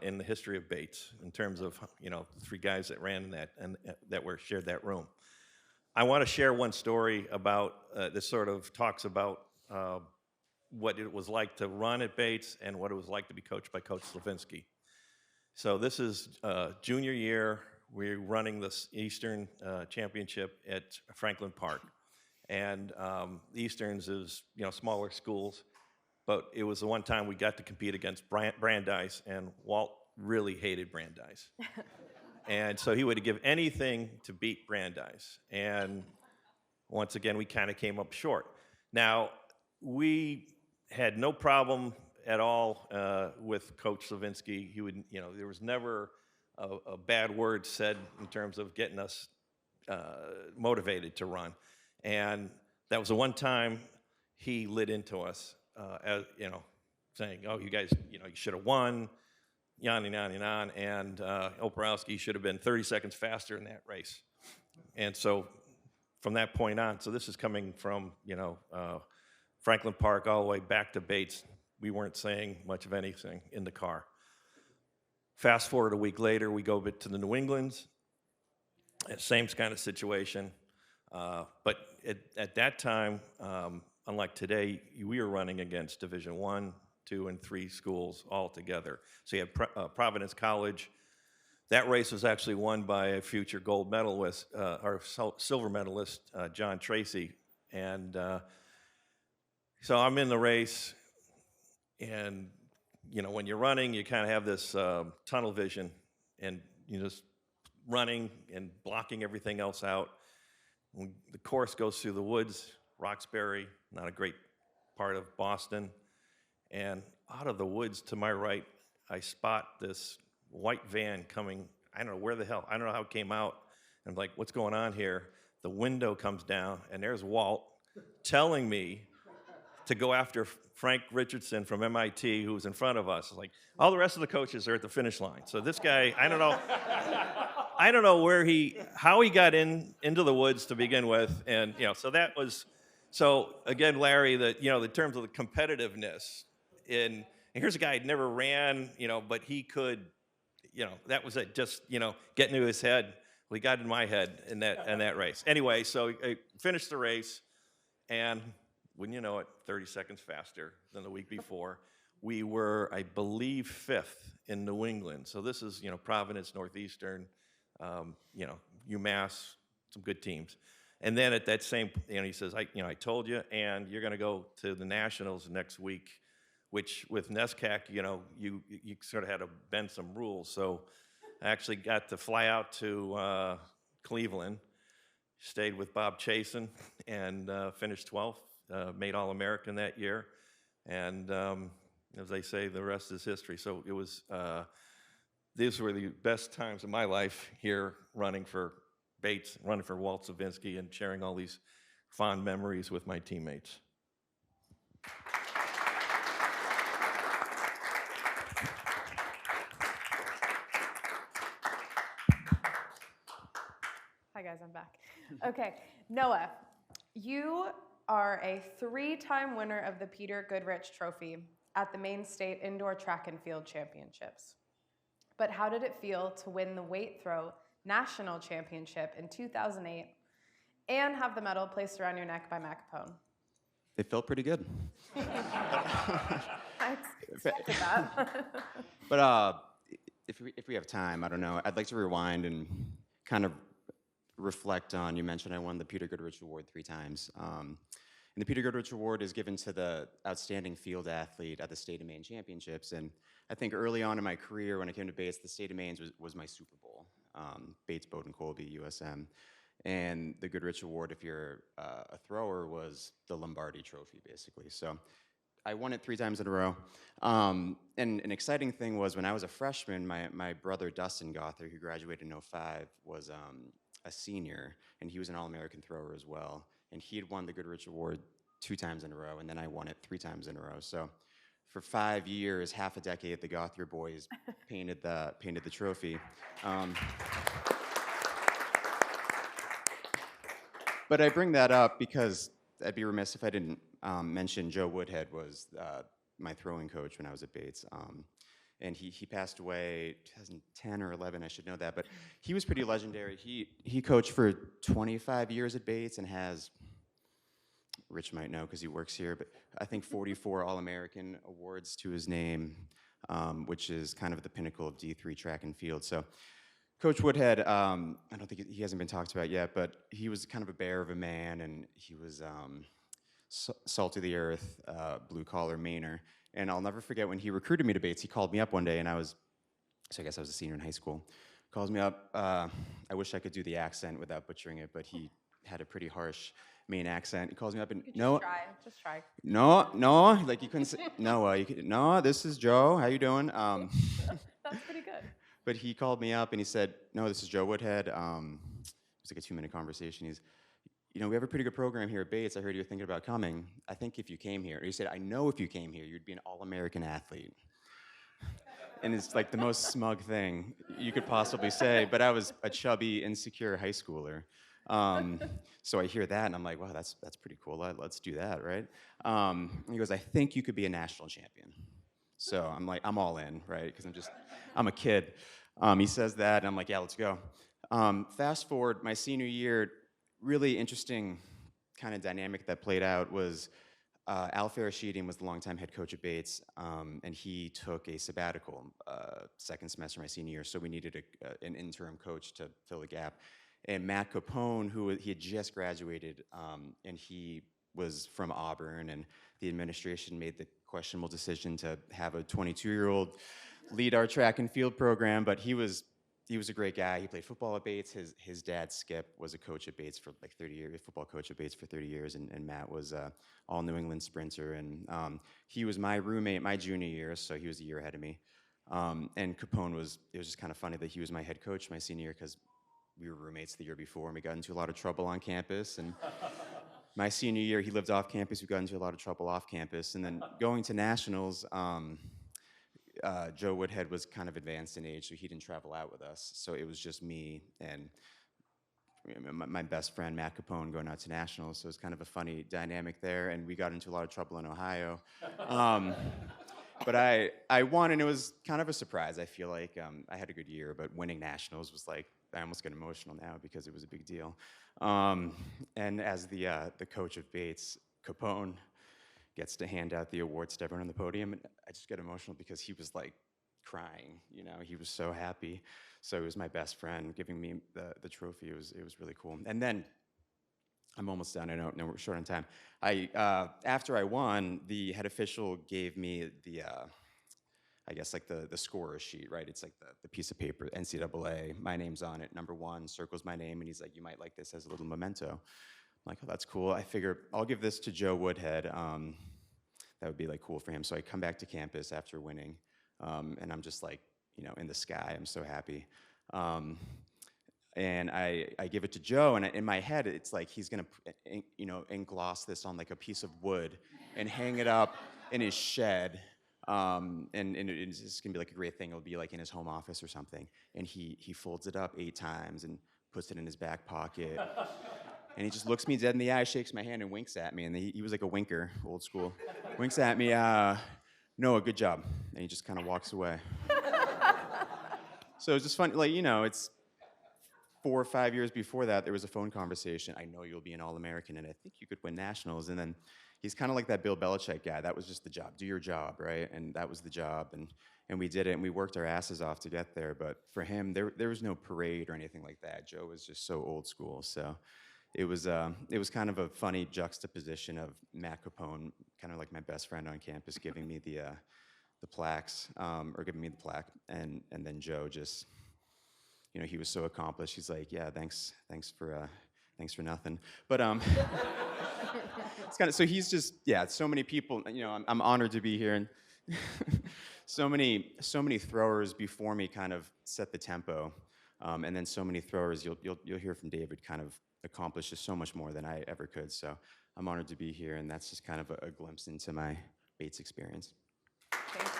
in the history of Bates in terms of, 3 guys that ran in that and that shared that room. I want to share one story about this sort of talks about what it was like to run at Bates and what it was like to be coached by Coach Sosnovskii. So this is junior year. We're running this Eastern Championship at Franklin Park. And the Easterns is, smaller schools. But it was the one time we got to compete against Brandeis, and Walt really hated Brandeis. And so he would give anything to beat Brandeis. And once again, we kind of came up short. Now, we had no problem at all with Coach Sosnovskii. He would, there was never a bad word said in terms of getting us motivated to run. And that was the one time he lit into us, as saying, "Oh, you guys, you should have won." And Oporowski should have been 30 seconds faster in that race. And so from that point on, so this is coming from, Franklin Park all the way back to Bates. We weren't saying much of anything in the car. Fast forward a week later, we go to the New Englands. Same kind of situation. But at that time, unlike today, we were running against Division I, II, and III schools all together. So you had Providence College. That race was actually won by a future gold medalist, or silver medalist, John Tracy. And so I'm in the race, and when you're running, you kind of have this tunnel vision, and you're just running and blocking everything else out. When the course goes through the woods, Roxbury, not a great part of Boston. And out of the woods to my right, I spot this white van coming. I don't know where the hell. I don't know how it came out. And I'm like, what's going on here? The window comes down, and there's Walt telling me to go after Frank Richardson from MIT, who was in front of us. Like, all the rest of the coaches are at the finish line. So this guy, I don't know. I don't know how he got into the woods to begin with. And, so that was, so again, Larry, in terms of the competitiveness, and here's a guy who never ran, but he could, that was it, just, get into his head. Well, he got in my head in that race. Anyway, so I finished the race, and wouldn't you know it, 30 seconds faster than the week before. We were, I believe, 5th in New England. So this is, Providence, Northeastern, UMass, some good teams. And then at that same, he says, I told you, and you're going to go to the Nationals next week, which with NESCAC, you sort of had to bend some rules. So I actually got to fly out to Cleveland, stayed with Bob Chasen, and finished 12th, made All-American that year. And as they say, the rest is history. So it was these were the best times of my life here running for Bates, running for Walt Savinsky, and sharing all these fond memories with my teammates. Hi guys, I'm back. Okay, Noah, you are a 3-time winner of the Peter Goodrich Trophy at the Maine State Indoor Track and Field Championships. But how did it feel to win the weight throw national championship in 2008 and have the medal placed around your neck by Matt Capone? It felt pretty good. I expected that. But if we have time, I don't know, I'd like to rewind and kind of reflect on, you mentioned I won the Peter Goodrich Award 3 times. And the Peter Goodrich Award is given to the outstanding field athlete at the State of Maine Championships. And I think early on in my career, when I came to Bates, the State of Maine was my Super Bowl. Bates, Bowdoin, Colby, USM. And the Goodrich Award, if you're a thrower, was the Lombardi Trophy, basically. So I won it 3 times in a row. And an exciting thing was when I was a freshman, my brother Dustin Gother, who graduated in 05, was a senior, and he was an All-American thrower as well. And he had won the Goodrich Award 2 times in a row, and then I won it 3 times in a row. So for 5 years, half a decade, the Gother boys painted the trophy. But I bring that up because I'd be remiss if I didn't mention Joe Woodhead was my throwing coach when I was at Bates. And he passed away 2010 or 11, I should know that, but he was pretty legendary. He coached for 25 years at Bates and has, Rich might know because he works here, but I think 44 All-American awards to his name, which is kind of the pinnacle of D3 track and field. So Coach Woodhead, I don't think he hasn't been talked about yet, but he was kind of a bear of a man, and he was salt of the earth, blue-collar Mainer. And I'll never forget when he recruited me to Bates, he called me up one day, and I guess I was a senior in high school. Calls me up, I wish I could do the accent without butchering it, but he had a pretty harsh Maine accent. He calls me up and, Just try. No, like you couldn't say, no, this is Joe, how you doing? That's pretty good. But he called me up and he said, no, this is Joe Woodhead. It was like a 2-minute conversation. He's, we have a pretty good program here at Bates. I heard you were thinking about coming. I think if you came here, or he said, I know if you came here, you'd be an All-American athlete. And it's like the most smug thing you could possibly say, but I was a chubby, insecure high schooler. So I hear that and I'm like, wow, that's pretty cool. Let's do that, right? And he goes, I think you could be a national champion. So I'm like, I'm all in, right? Because I'm a kid. He says that and I'm like, yeah, let's go. Fast forward, my senior year, really interesting kind of dynamic that played out was Al Farashidin was the longtime head coach at Bates, and he took a sabbatical second semester my senior year, so we needed an interim coach to fill the gap. And Matt Capone, he had just graduated, and he was from Auburn, and the administration made the questionable decision to have a 22-year-old lead our track and field program, but he was a great guy. He played football at Bates. His dad, Skip, was a coach at Bates for like 30 years, football coach at Bates for 30 years, and Matt was all New England sprinter, and he was my roommate my junior year, so he was a year ahead of me. And Capone it was just kind of funny that he was my head coach my senior year because we were roommates the year before, and we got into a lot of trouble on campus, and my senior year, he lived off campus. We got into a lot of trouble off campus, and then going to nationals, Joe Woodhead was kind of advanced in age, so he didn't travel out with us. So it was just me and my best friend, Matt Capone, going out to nationals. So it was kind of a funny dynamic there, and we got into a lot of trouble in Ohio. But I won, and it was kind of a surprise. I feel like I had a good year, but winning nationals was like, I almost get emotional now because it was a big deal. And as the coach of Bates, Capone gets to hand out the awards to everyone on the podium, and I just get emotional because he was like crying, he was so happy. So he was my best friend giving me the trophy. It was really cool. And then I'm almost done. I know we're short on time. After I won, the head official gave me I guess like the scorer sheet, right? It's like the piece of paper, NCAA, my name's on it, number 1, circles my name, and he's like, you might like this as a little memento. I'm like, oh, that's cool. I figure I'll give this to Joe Woodhead. That would be like cool for him. So I come back to campus after winning, and I'm just like in the sky. I'm so happy. And I give it to Joe, and in my head, it's like he's gonna, engloss this on like a piece of wood and hang it up in his shed. And it's just gonna be like a great thing. It'll be like in his home office or something. And he folds it up 8 times and puts it in his back pocket. And he just looks me dead in the eye, shakes my hand, and winks at me. And he was like a winker, old school. Winks at me, Noah, good job. And he just kind of walks away. So it's just fun, like, it's 4 or 5 years before that, there was a phone conversation. I know you'll be an All-American, and I think you could win nationals. And then he's kind of like that Bill Belichick guy. That was just the job. Do your job, right? And that was the job. And we did it, and we worked our asses off to get there. But for him, there was no parade or anything like that. Joe was just so old school. So it was kind of a funny juxtaposition of Matt Capone, kind of like my best friend on campus, giving me the plaques, or giving me the plaque, and then Joe just, he was so accomplished. He's like, yeah, thanks for nothing. But it's kind of, so he's just, yeah, so many people. I'm honored to be here, and so many throwers before me kind of set the tempo, and then so many throwers you'll hear from David kind of accomplishes so much more than I ever could. So I'm honored to be here, and that's just kind of a glimpse into my Bates experience. Thank you.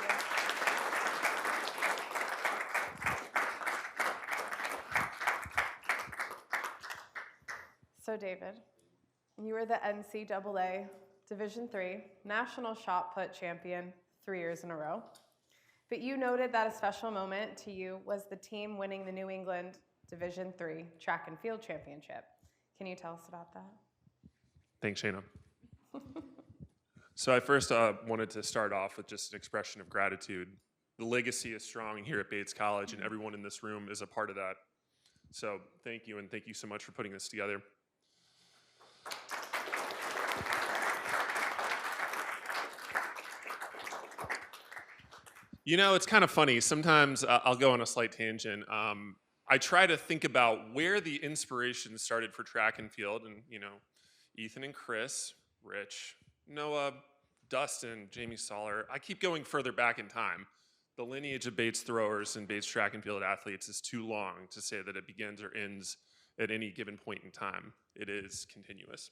So David, you were the NCAA Division III National Shot Put Champion 3 years in a row. But you noted that a special moment to you was the team winning the New England Division III Track and Field Championship. Can you tell us about that? Thanks, Shayna. So I first wanted to start off with just an expression of gratitude. The legacy is strong here at Bates College, and everyone in this room is a part of that. So thank you, and thank you so much for putting this together. It's kind of funny. Sometimes I'll go on a slight tangent. I try to think about where the inspiration started for track and field, and Ethan and Chris, Rich, Noah, Dustin, Jamie Soller. I keep going further back in time. The lineage of Bates throwers and Bates track and field athletes is too long to say that it begins or ends at any given point in time. It is continuous.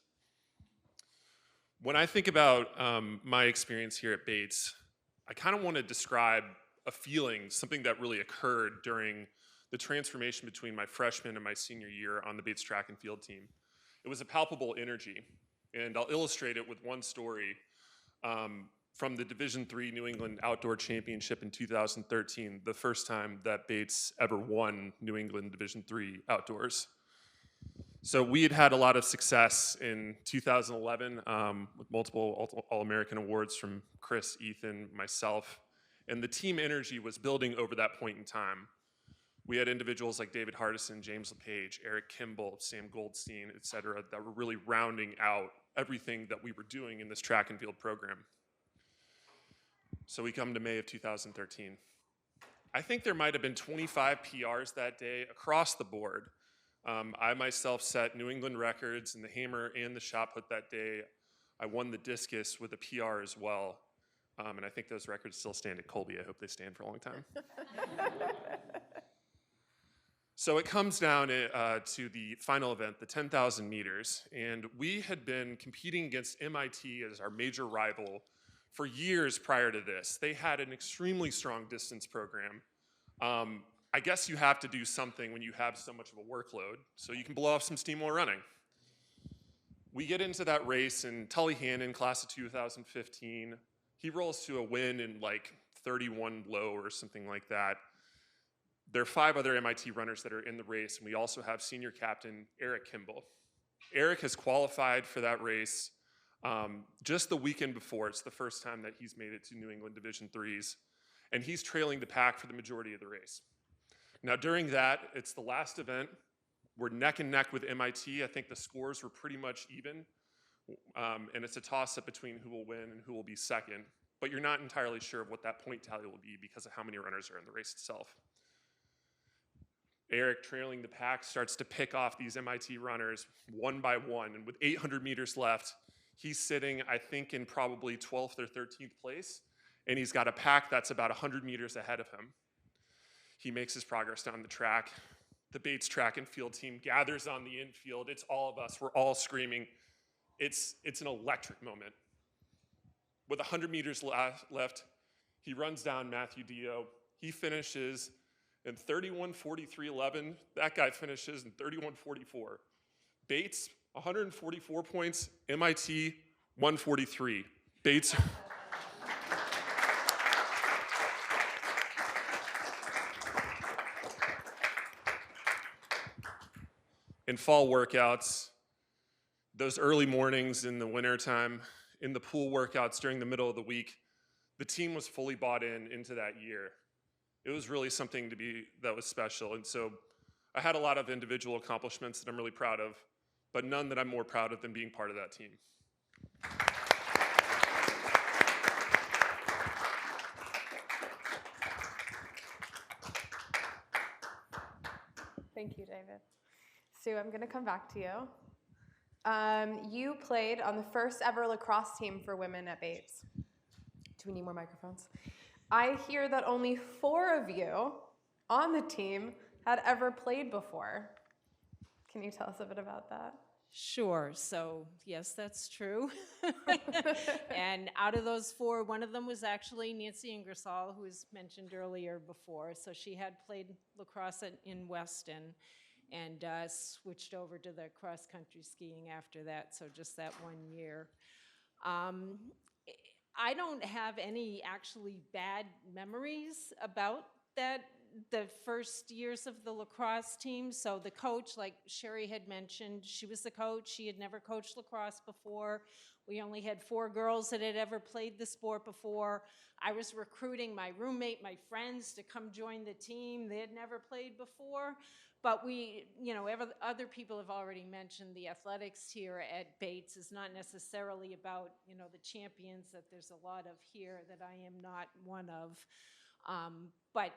When I think about my experience here at Bates, I kind of want to describe a feeling, something that really occurred during the transformation between my freshman and my senior year on the Bates track and field team. It was a palpable energy, and I'll illustrate it with one story from the Division III New England Outdoor Championship in 2013, the first time that Bates ever won New England Division III Outdoors. So we had a lot of success in 2011 with multiple All-American awards from Chris, Ethan, myself, and the team energy was building over that point in time. We had individuals like David Hardison, James LePage, Eric Kimball, Sam Goldstein, et cetera, that were really rounding out everything that we were doing in this track and field program. So we come to May of 2013. I think there might have been 25 PRs that day across the board. I myself set New England records in the hammer and the shot put that day. I won the discus with a PR as well. And I think those records still stand at Colby. I hope they stand for a long time. So it comes down to the final event, the 10,000 meters. And we had been competing against MIT as our major rival for years prior to this. They had an extremely strong distance program. I guess you have to do something when you have so much of a workload, so you can blow off some steam while running. We get into that race, and Tully Hannon, class of 2015, he rolls to a win in like 31 low or something like that. There are 5 other MIT runners that are in the race, and we also have senior captain Eric Kimball. Eric has qualified for that race just the weekend before. It's the first time that he's made it to New England Division IIIs, and he's trailing the pack for the majority of the race. Now during that, it's the last event. We're neck and neck with MIT. I think the scores were pretty much even, and it's a toss-up between who will win and who will be second, but you're not entirely sure of what that point tally will be because of how many runners are in the race itself. Eric, trailing the pack, starts to pick off these MIT runners one by one, and with 800 meters left, he's sitting, I think, in probably 12th or 13th place, and he's got a pack that's about 100 meters ahead of him. He makes his progress down the track. The Bates track and field team gathers on the infield. It's all of us. We're all screaming. It's an electric moment. With 100 meters left, he runs down Matthew Dio. He finishes in 31:43.11. That guy finishes in 31:44. Bates, 144 points. MIT, 143. Bates. In fall workouts, those early mornings in the wintertime, in the pool workouts during the middle of the week, the team was fully bought into that year. It was really something that was special. And so I had a lot of individual accomplishments that I'm really proud of, but none that I'm more proud of than being part of that team. Thank you, David. Sue, I'm going to come back to you. You played on the first ever lacrosse team for women at Bates. Do we need more microphones? I hear that only 4 of you on the team had ever played before. Can you tell us a bit about that? Sure. So, yes, that's true. And out of those 4, one of them was actually Nancy Ingersoll, who was mentioned earlier before. So she had played lacrosse in Weston and switched over to the cross-country skiing after that, so just that 1 year. I don't have any actually bad memories about the first years of the lacrosse team. So the coach, like Sherry had mentioned, she was the coach. She had never coached lacrosse before. We only had 4 girls that had ever played the sport before. I was recruiting my roommate, my friends to come join the team. They had never played before. But other people have already mentioned the athletics here at Bates is not necessarily about, the champions that there's a lot of here that I am not one of. But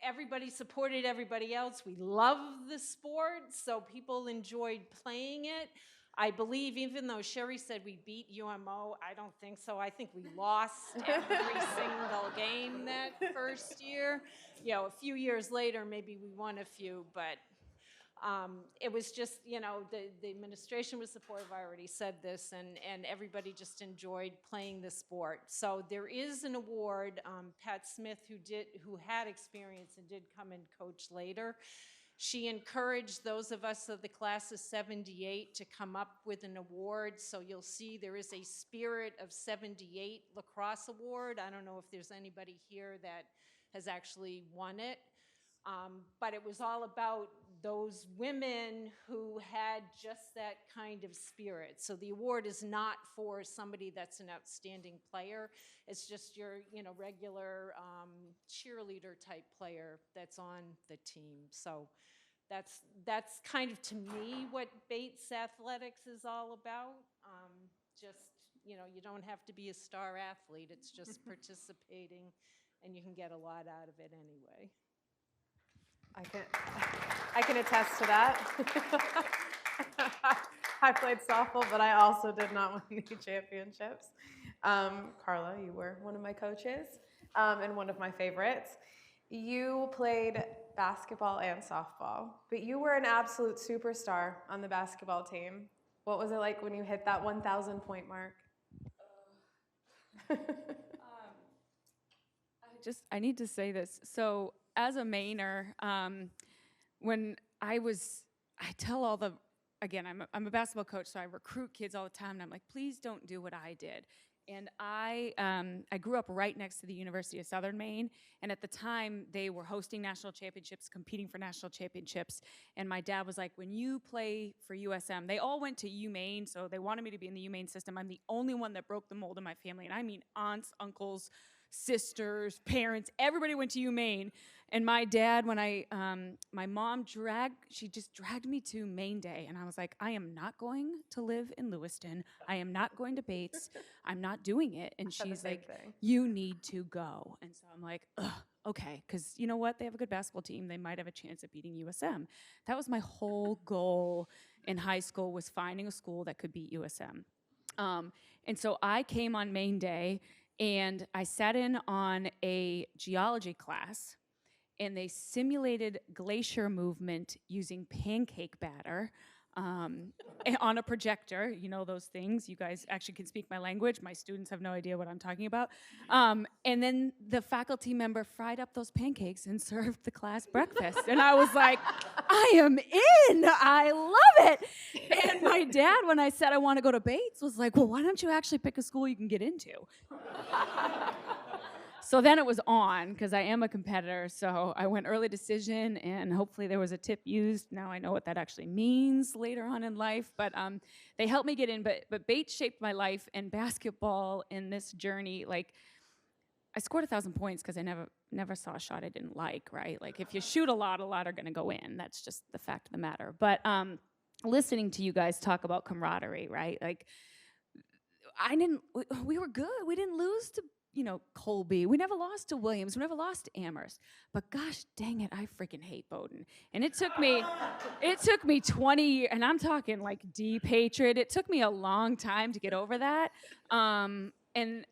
everybody supported everybody else. We love the sport, so people enjoyed playing it. I believe, even though Sherry said we beat UMO, I don't think so. I think we lost every single game that first year. A few years later, maybe we won a few, but it was just, the administration was supportive. I already said this, and everybody just enjoyed playing the sport. So there is an award. Pat Smith, who had experience and did come and coach later, she encouraged those of us of the class of 78 to come up with an award. So you'll see there is a Spirit of 78 lacrosse award. I don't know if there's anybody here that has actually won it. But it was all about those women who had just that kind of spirit. So the award is not for somebody that's an outstanding player. It's just your, regular cheerleader type player that's on the team. So that's kind of, to me, what Bates Athletics is all about. You don't have to be a star athlete. It's just participating, and you can get a lot out of it anyway. I can attest to that. I played softball, but I also did not win any championships. Carla, you were one of my coaches and one of my favorites. You played basketball and softball, but you were an absolute superstar on the basketball team. What was it like when you hit that 1,000 point mark? I need to say this. So as a Mainer, when I tell all again, I'm a basketball coach, so I recruit kids all the time, and I'm like, please don't do what I did. And I grew up right next to the University of Southern Maine, and at the time, they were hosting national championships, competing for national championships, and my dad was like, when you play for USM, they all went to UMaine, so they wanted me to be in the UMaine system. I'm the only one that broke the mold in my family, and I mean aunts, uncles, sisters, parents, everybody went to UMaine. And my dad, when my mom just dragged me to Maine Day. And I was like, I am not going to live in Lewiston. I am not going to Bates. I'm not doing it. And she's like, you need to go. And so I'm like, ugh, okay. Because you know what? They have a good basketball team. They might have a chance at beating USM. That was my whole goal in high school, was finding a school that could beat USM. And so I came on Maine Day, and I sat in on a geology class, and they simulated glacier movement using pancake batter on a projector. You know those things. You guys actually can speak my language. My students have no idea what I'm talking about. And then the faculty member fried up those pancakes and served the class breakfast. And I was like, I am in. I love it. And my dad, when I said I want to go to Bates, was like, well, why don't you actually pick a school you can get into? So then it was on, because I am a competitor, so I went early decision, and hopefully there was a tip used. Now I know what that actually means later on in life, but they helped me get in. But Bates shaped my life, and basketball in this journey, like, I scored 1,000 points because I never saw a shot I didn't like, right? Like, if you shoot a lot are going to go in. That's just the fact of the matter. But listening to you guys talk about camaraderie, right? Like, we were good. We didn't lose to, Colby. We never lost to Williams. We never lost to Amherst. But gosh dang it, I freaking hate Bowdoin. And it took me 20 years, and I'm talking like deep hatred. It took me a long time to get over that. And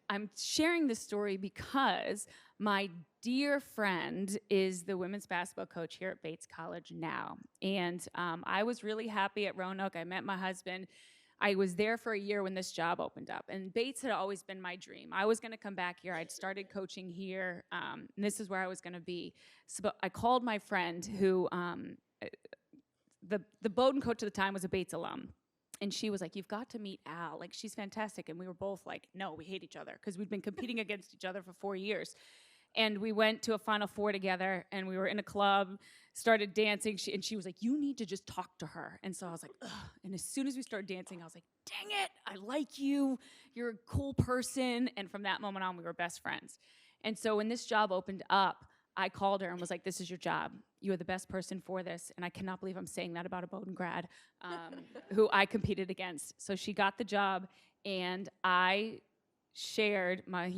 I'm sharing this story because my dear friend is the women's basketball coach here at Bates College now. And I was really happy at Roanoke. I met my husband. I was there for a year when this job opened up, and Bates had always been my dream. I was going to come back here. I'd started coaching here, and this is where I was going to be. So I called my friend who, the Bowdoin coach at the time was a Bates alum, and she was like, you've got to meet Al. Like, she's fantastic. And we were both like, no, we hate each other, because we'd been competing against each other for 4 years. And we went to a Final Four together, and we were in a club, started dancing, and she was like, you need to just talk to her. And so I was like, ugh. And as soon as we started dancing, I was like, dang it, I like you. You're a cool person. And from that moment on, we were best friends. And so when this job opened up, I called her and was like, this is your job. You are the best person for this. And I cannot believe I'm saying that about a Bowdoin grad who I competed against. So she got the job, and I shared my,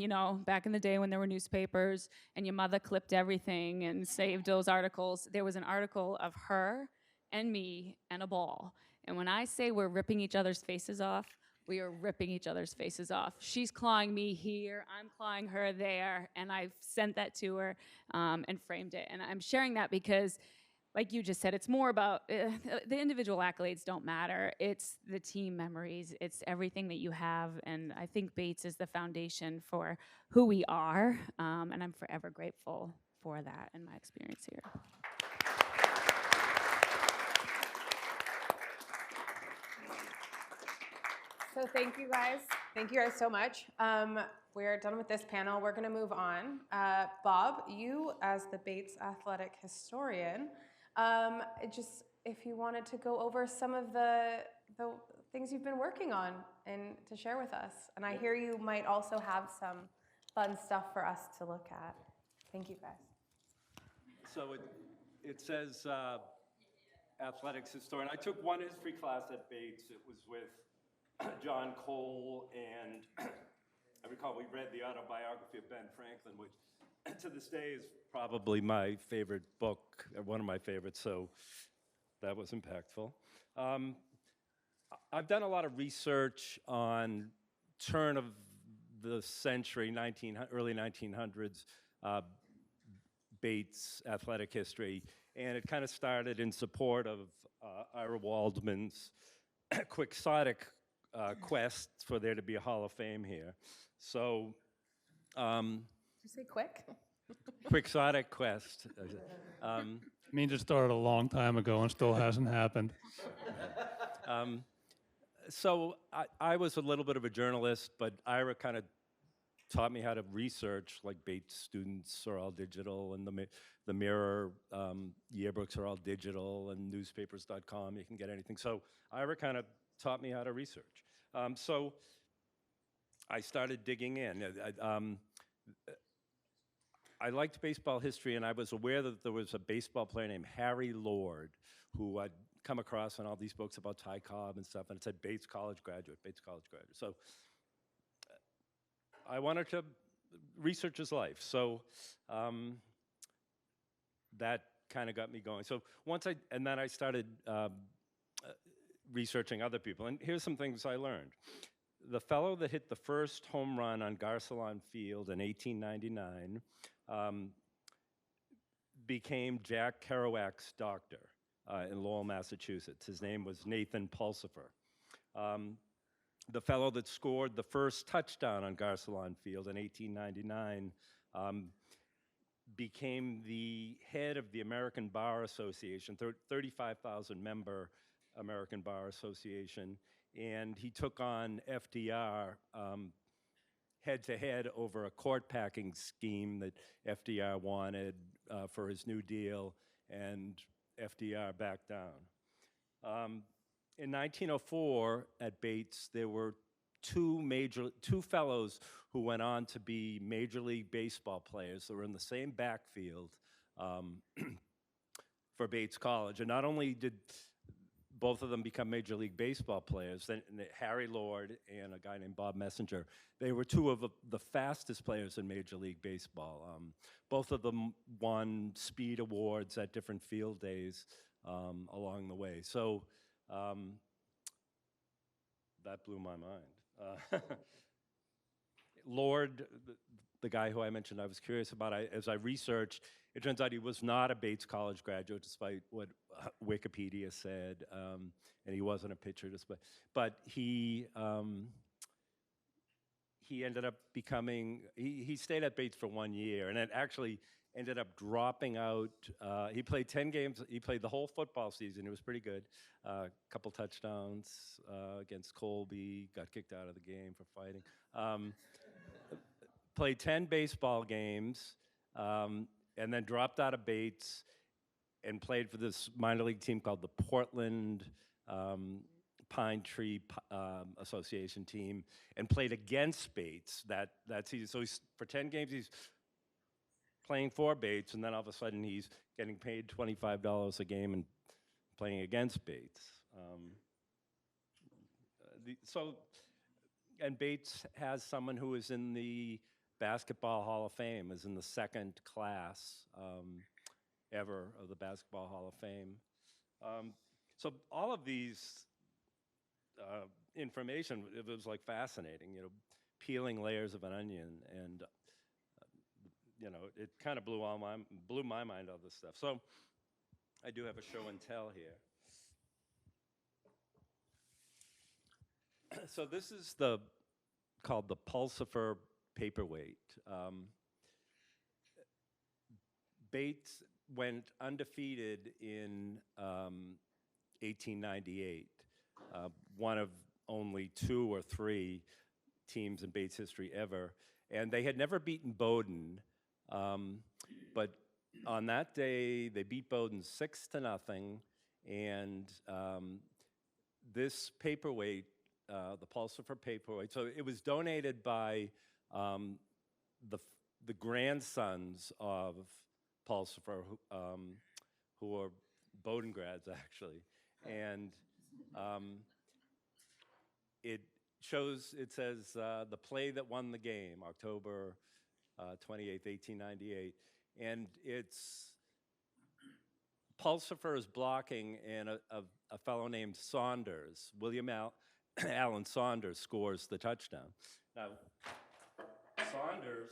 back in the day when there were newspapers and your mother clipped everything and saved those articles, there was an article of her and me and a ball. And when I say we're ripping each other's faces off, we are ripping each other's faces off. She's clawing me here, I'm clawing her there, and I've sent that to her and framed it. And I'm sharing that because, like you just said, it's more about the individual accolades don't matter. It's the team memories. It's everything that you have. And I think Bates is the foundation for who we are. And I'm forever grateful for that and my experience here. So thank you guys. Thank you guys so much. We're done with this panel. We're going to move on. Bob, you as the Bates athletic historian, just if you wanted to go over some of the things you've been working on and to share with us. And I hear you might also have some fun stuff for us to look at. Thank you, guys. So it says athletics historian. I took one history class at Bates. It was with John Cole, and I recall we read the autobiography of Ben Franklin, which to this day is probably my favorite book, or one of my favorites, so that was impactful. I've done a lot of research on turn of the century, early 1900s, Bates athletic history, and it kind of started in support of Ira Waldman's quixotic quest for there to be a Hall of Fame here. So, Did you say quick? quixotic quest. Means it started a long time ago and still hasn't happened. So I was a little bit of a journalist, but Ira kind of taught me how to research. Like Bates students are all digital, and the Mirror yearbooks are all digital, and newspapers.com, you can get anything. So Ira kind of taught me how to research. So I started digging in. I liked baseball history, and I was aware that there was a baseball player named Harry Lord, who I'd come across in all these books about Ty Cobb and stuff, and it said Bates College graduate, Bates College graduate. So I wanted to research his life. So that kind of got me going. So then I started researching other people, and here's some things I learned. The fellow that hit the first home run on Garcelon Field in 1899, became Jack Kerouac's doctor in Lowell, Massachusetts. His name was Nathan Pulsifer. The fellow that scored the first touchdown on Garcelon Field in 1899 became the head of the American Bar Association, 35,000 member American Bar Association, and he took on FDR head to head over a court packing scheme that FDR wanted for his New Deal, and FDR backed down. In 1904 at Bates, there were two fellows who went on to be Major League Baseball players. They were in the same backfield for Bates College. And not only did both of them become Major League Baseball players, then Harry Lord and a guy named Bob Messenger, they were two of the fastest players in Major League Baseball. Both of them won speed awards at different field days along the way. So that blew my mind. Lord, the guy who I mentioned I was curious about, as I researched, it turns out he was not a Bates College graduate, despite what Wikipedia said, and he wasn't a pitcher, but he ended up becoming, he stayed at Bates for 1 year, and it actually ended up dropping out. He played 10 games. He played the whole football season. It was pretty good. A couple touchdowns against Colby. Got kicked out of the game for fighting. Played 10 baseball games, and then dropped out of Bates and played for this minor league team called the Portland Pine Tree Association team, and played against Bates that season. So for 10 games, he's playing for Bates, and then all of a sudden he's getting paid $25 a game and playing against Bates. And Bates has someone who is in the Basketball Hall of Fame, is in the second class ever of the Basketball Hall of Fame. So all of these information, it was like fascinating, peeling layers of an onion, and it kind of blew my mind, all this stuff. So I do have a show and tell here. So this is called the Pulsifer paperweight. Bates went undefeated in 1898, one of only 2 or 3 teams in Bates history ever, and they had never beaten Bowdoin. But on that day, they beat Bowdoin 6-0, and this paperweight, the Pulsifer paperweight, so it was donated by the grandsons of Pulsifer, who are Bowdoin grads, actually, and it says the play that won the game, October 28th, 1898, and it's Pulsifer is blocking, and a fellow named Saunders, William Allen Saunders, scores the touchdown. Now, Saunders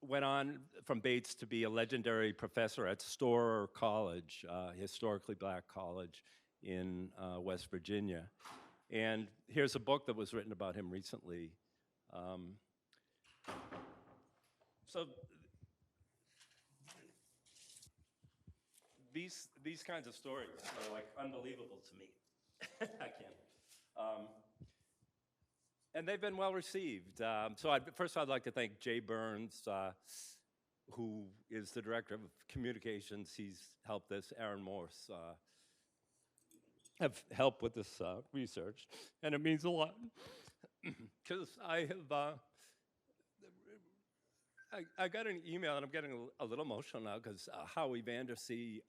went on from Bates to be a legendary professor at Storer College, historically black college in West Virginia. And here's a book that was written about him recently. So these kinds of stories are like unbelievable to me. I can't. And they've been well received. So first I'd like to thank Jay Burns, who is the director of communications. He's helped this. Aaron Morse have helped with this research, and it means a lot because I got an email, and I'm getting a little emotional now because Howie Vandersea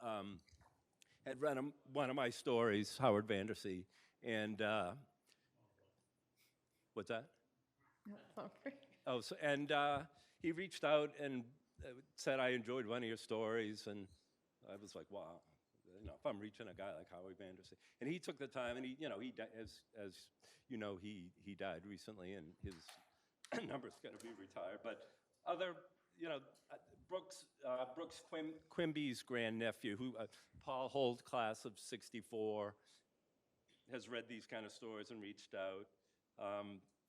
had read one of my stories, Howard Vandersea, and what's that? Oh, he reached out and said, I enjoyed one of your stories, and I was like, wow, if I'm reaching a guy like Howie Vandersea. And he took the time, and he died recently, and his number's going to be retired, but other, you know, Brooks Quimby's grandnephew, who Paul Holt, class of '64, has read these kind of stories and reached out.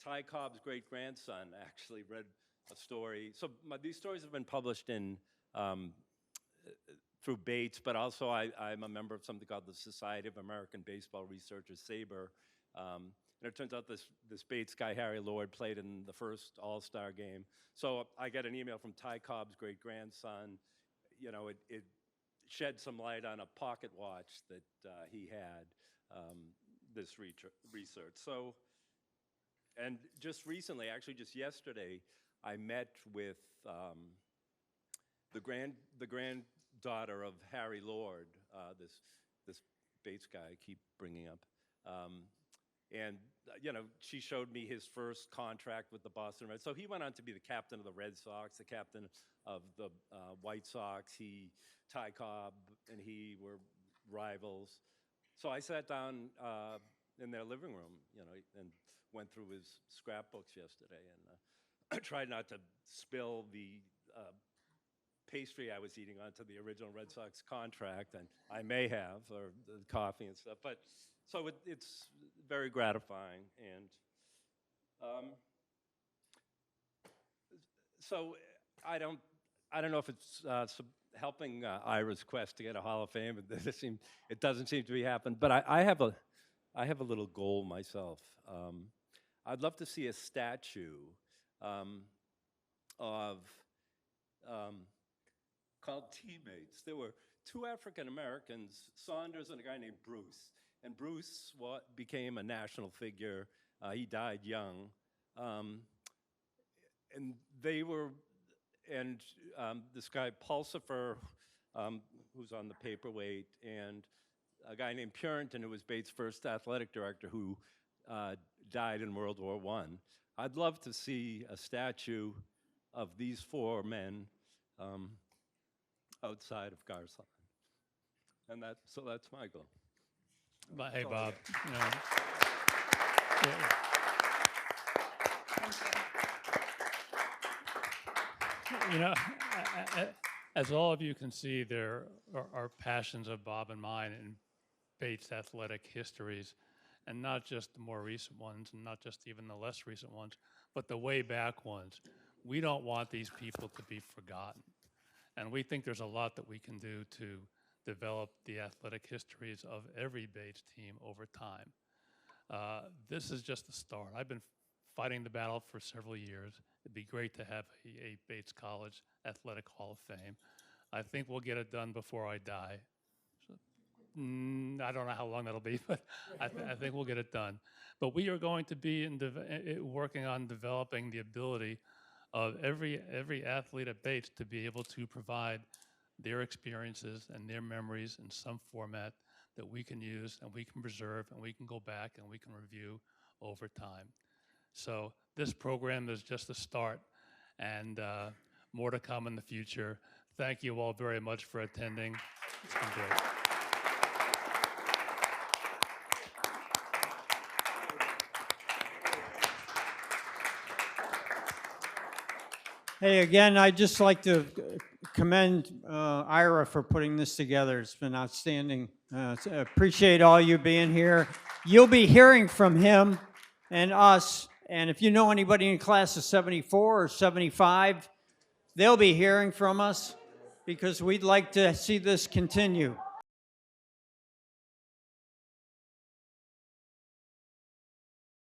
Ty Cobb's great-grandson actually read a story. So these stories have been published in through Bates, but also I'm a member of something called the Society of American Baseball Researchers, SABR. And it turns out this Bates guy, Harry Lord, played in the first All-Star game. So I got an email from Ty Cobb's great-grandson. You know, it shed some light on a pocket watch that he had, this research. So, and just recently, actually just yesterday, I met with the granddaughter of Harry Lord, this Bates guy I keep bringing up. And, you know, she showed me his first contract with the Boston Red Sox. So he went on to be the captain of the Red Sox, the captain of the White Sox. Ty Cobb and he were rivals. So I sat down in their living room, you know, and went through his scrapbooks yesterday, and tried not to spill the pastry I was eating onto the original Red Sox contract, and I may have, or the coffee and stuff. But so it's very gratifying, and so I don't know if it's helping Ira's quest to get a Hall of Fame. It doesn't seem to be happening. But I have a little goal myself. I'd love to see a statue of called Teammates. There were two African Americans, Saunders and a guy named Bruce. And Bruce became a national figure. He died young, and they were. And this guy, Pulsifer, who's on the paperweight, and a guy named Purinton, who was Bates' first athletic director, who died in World War I. I'd love to see a statue of these four men outside of Garcon. And so that's my goal. But hey, Bob, you know, you know, as all of you can see, there are passions of Bob and mine in Bates athletic histories, and not just the more recent ones, and not just even the less recent ones, but the way back ones. We don't want these people to be forgotten. And we think there's a lot that we can do to develop the athletic histories of every Bates team over time. This is just the start. I've been fighting the battle for several years. It'd be great to have a Bates College Athletic Hall of Fame. I think we'll get it done before I die. So, I don't know how long that'll be, but I think we'll get it done. But we are going to be working on developing the ability of every athlete at Bates to be able to provide their experiences and their memories in some format that we can use and we can preserve and we can go back and we can review over time. So this program is just a start, and more to come in the future. Thank you all very much for attending. It's been great. Hey, again, I'd just like to commend Ira for putting this together. It's been outstanding. Appreciate all you being here. You'll be hearing from him and us, and if you know anybody in class of 74 or 75, they'll be hearing from us because we'd like to see this continue.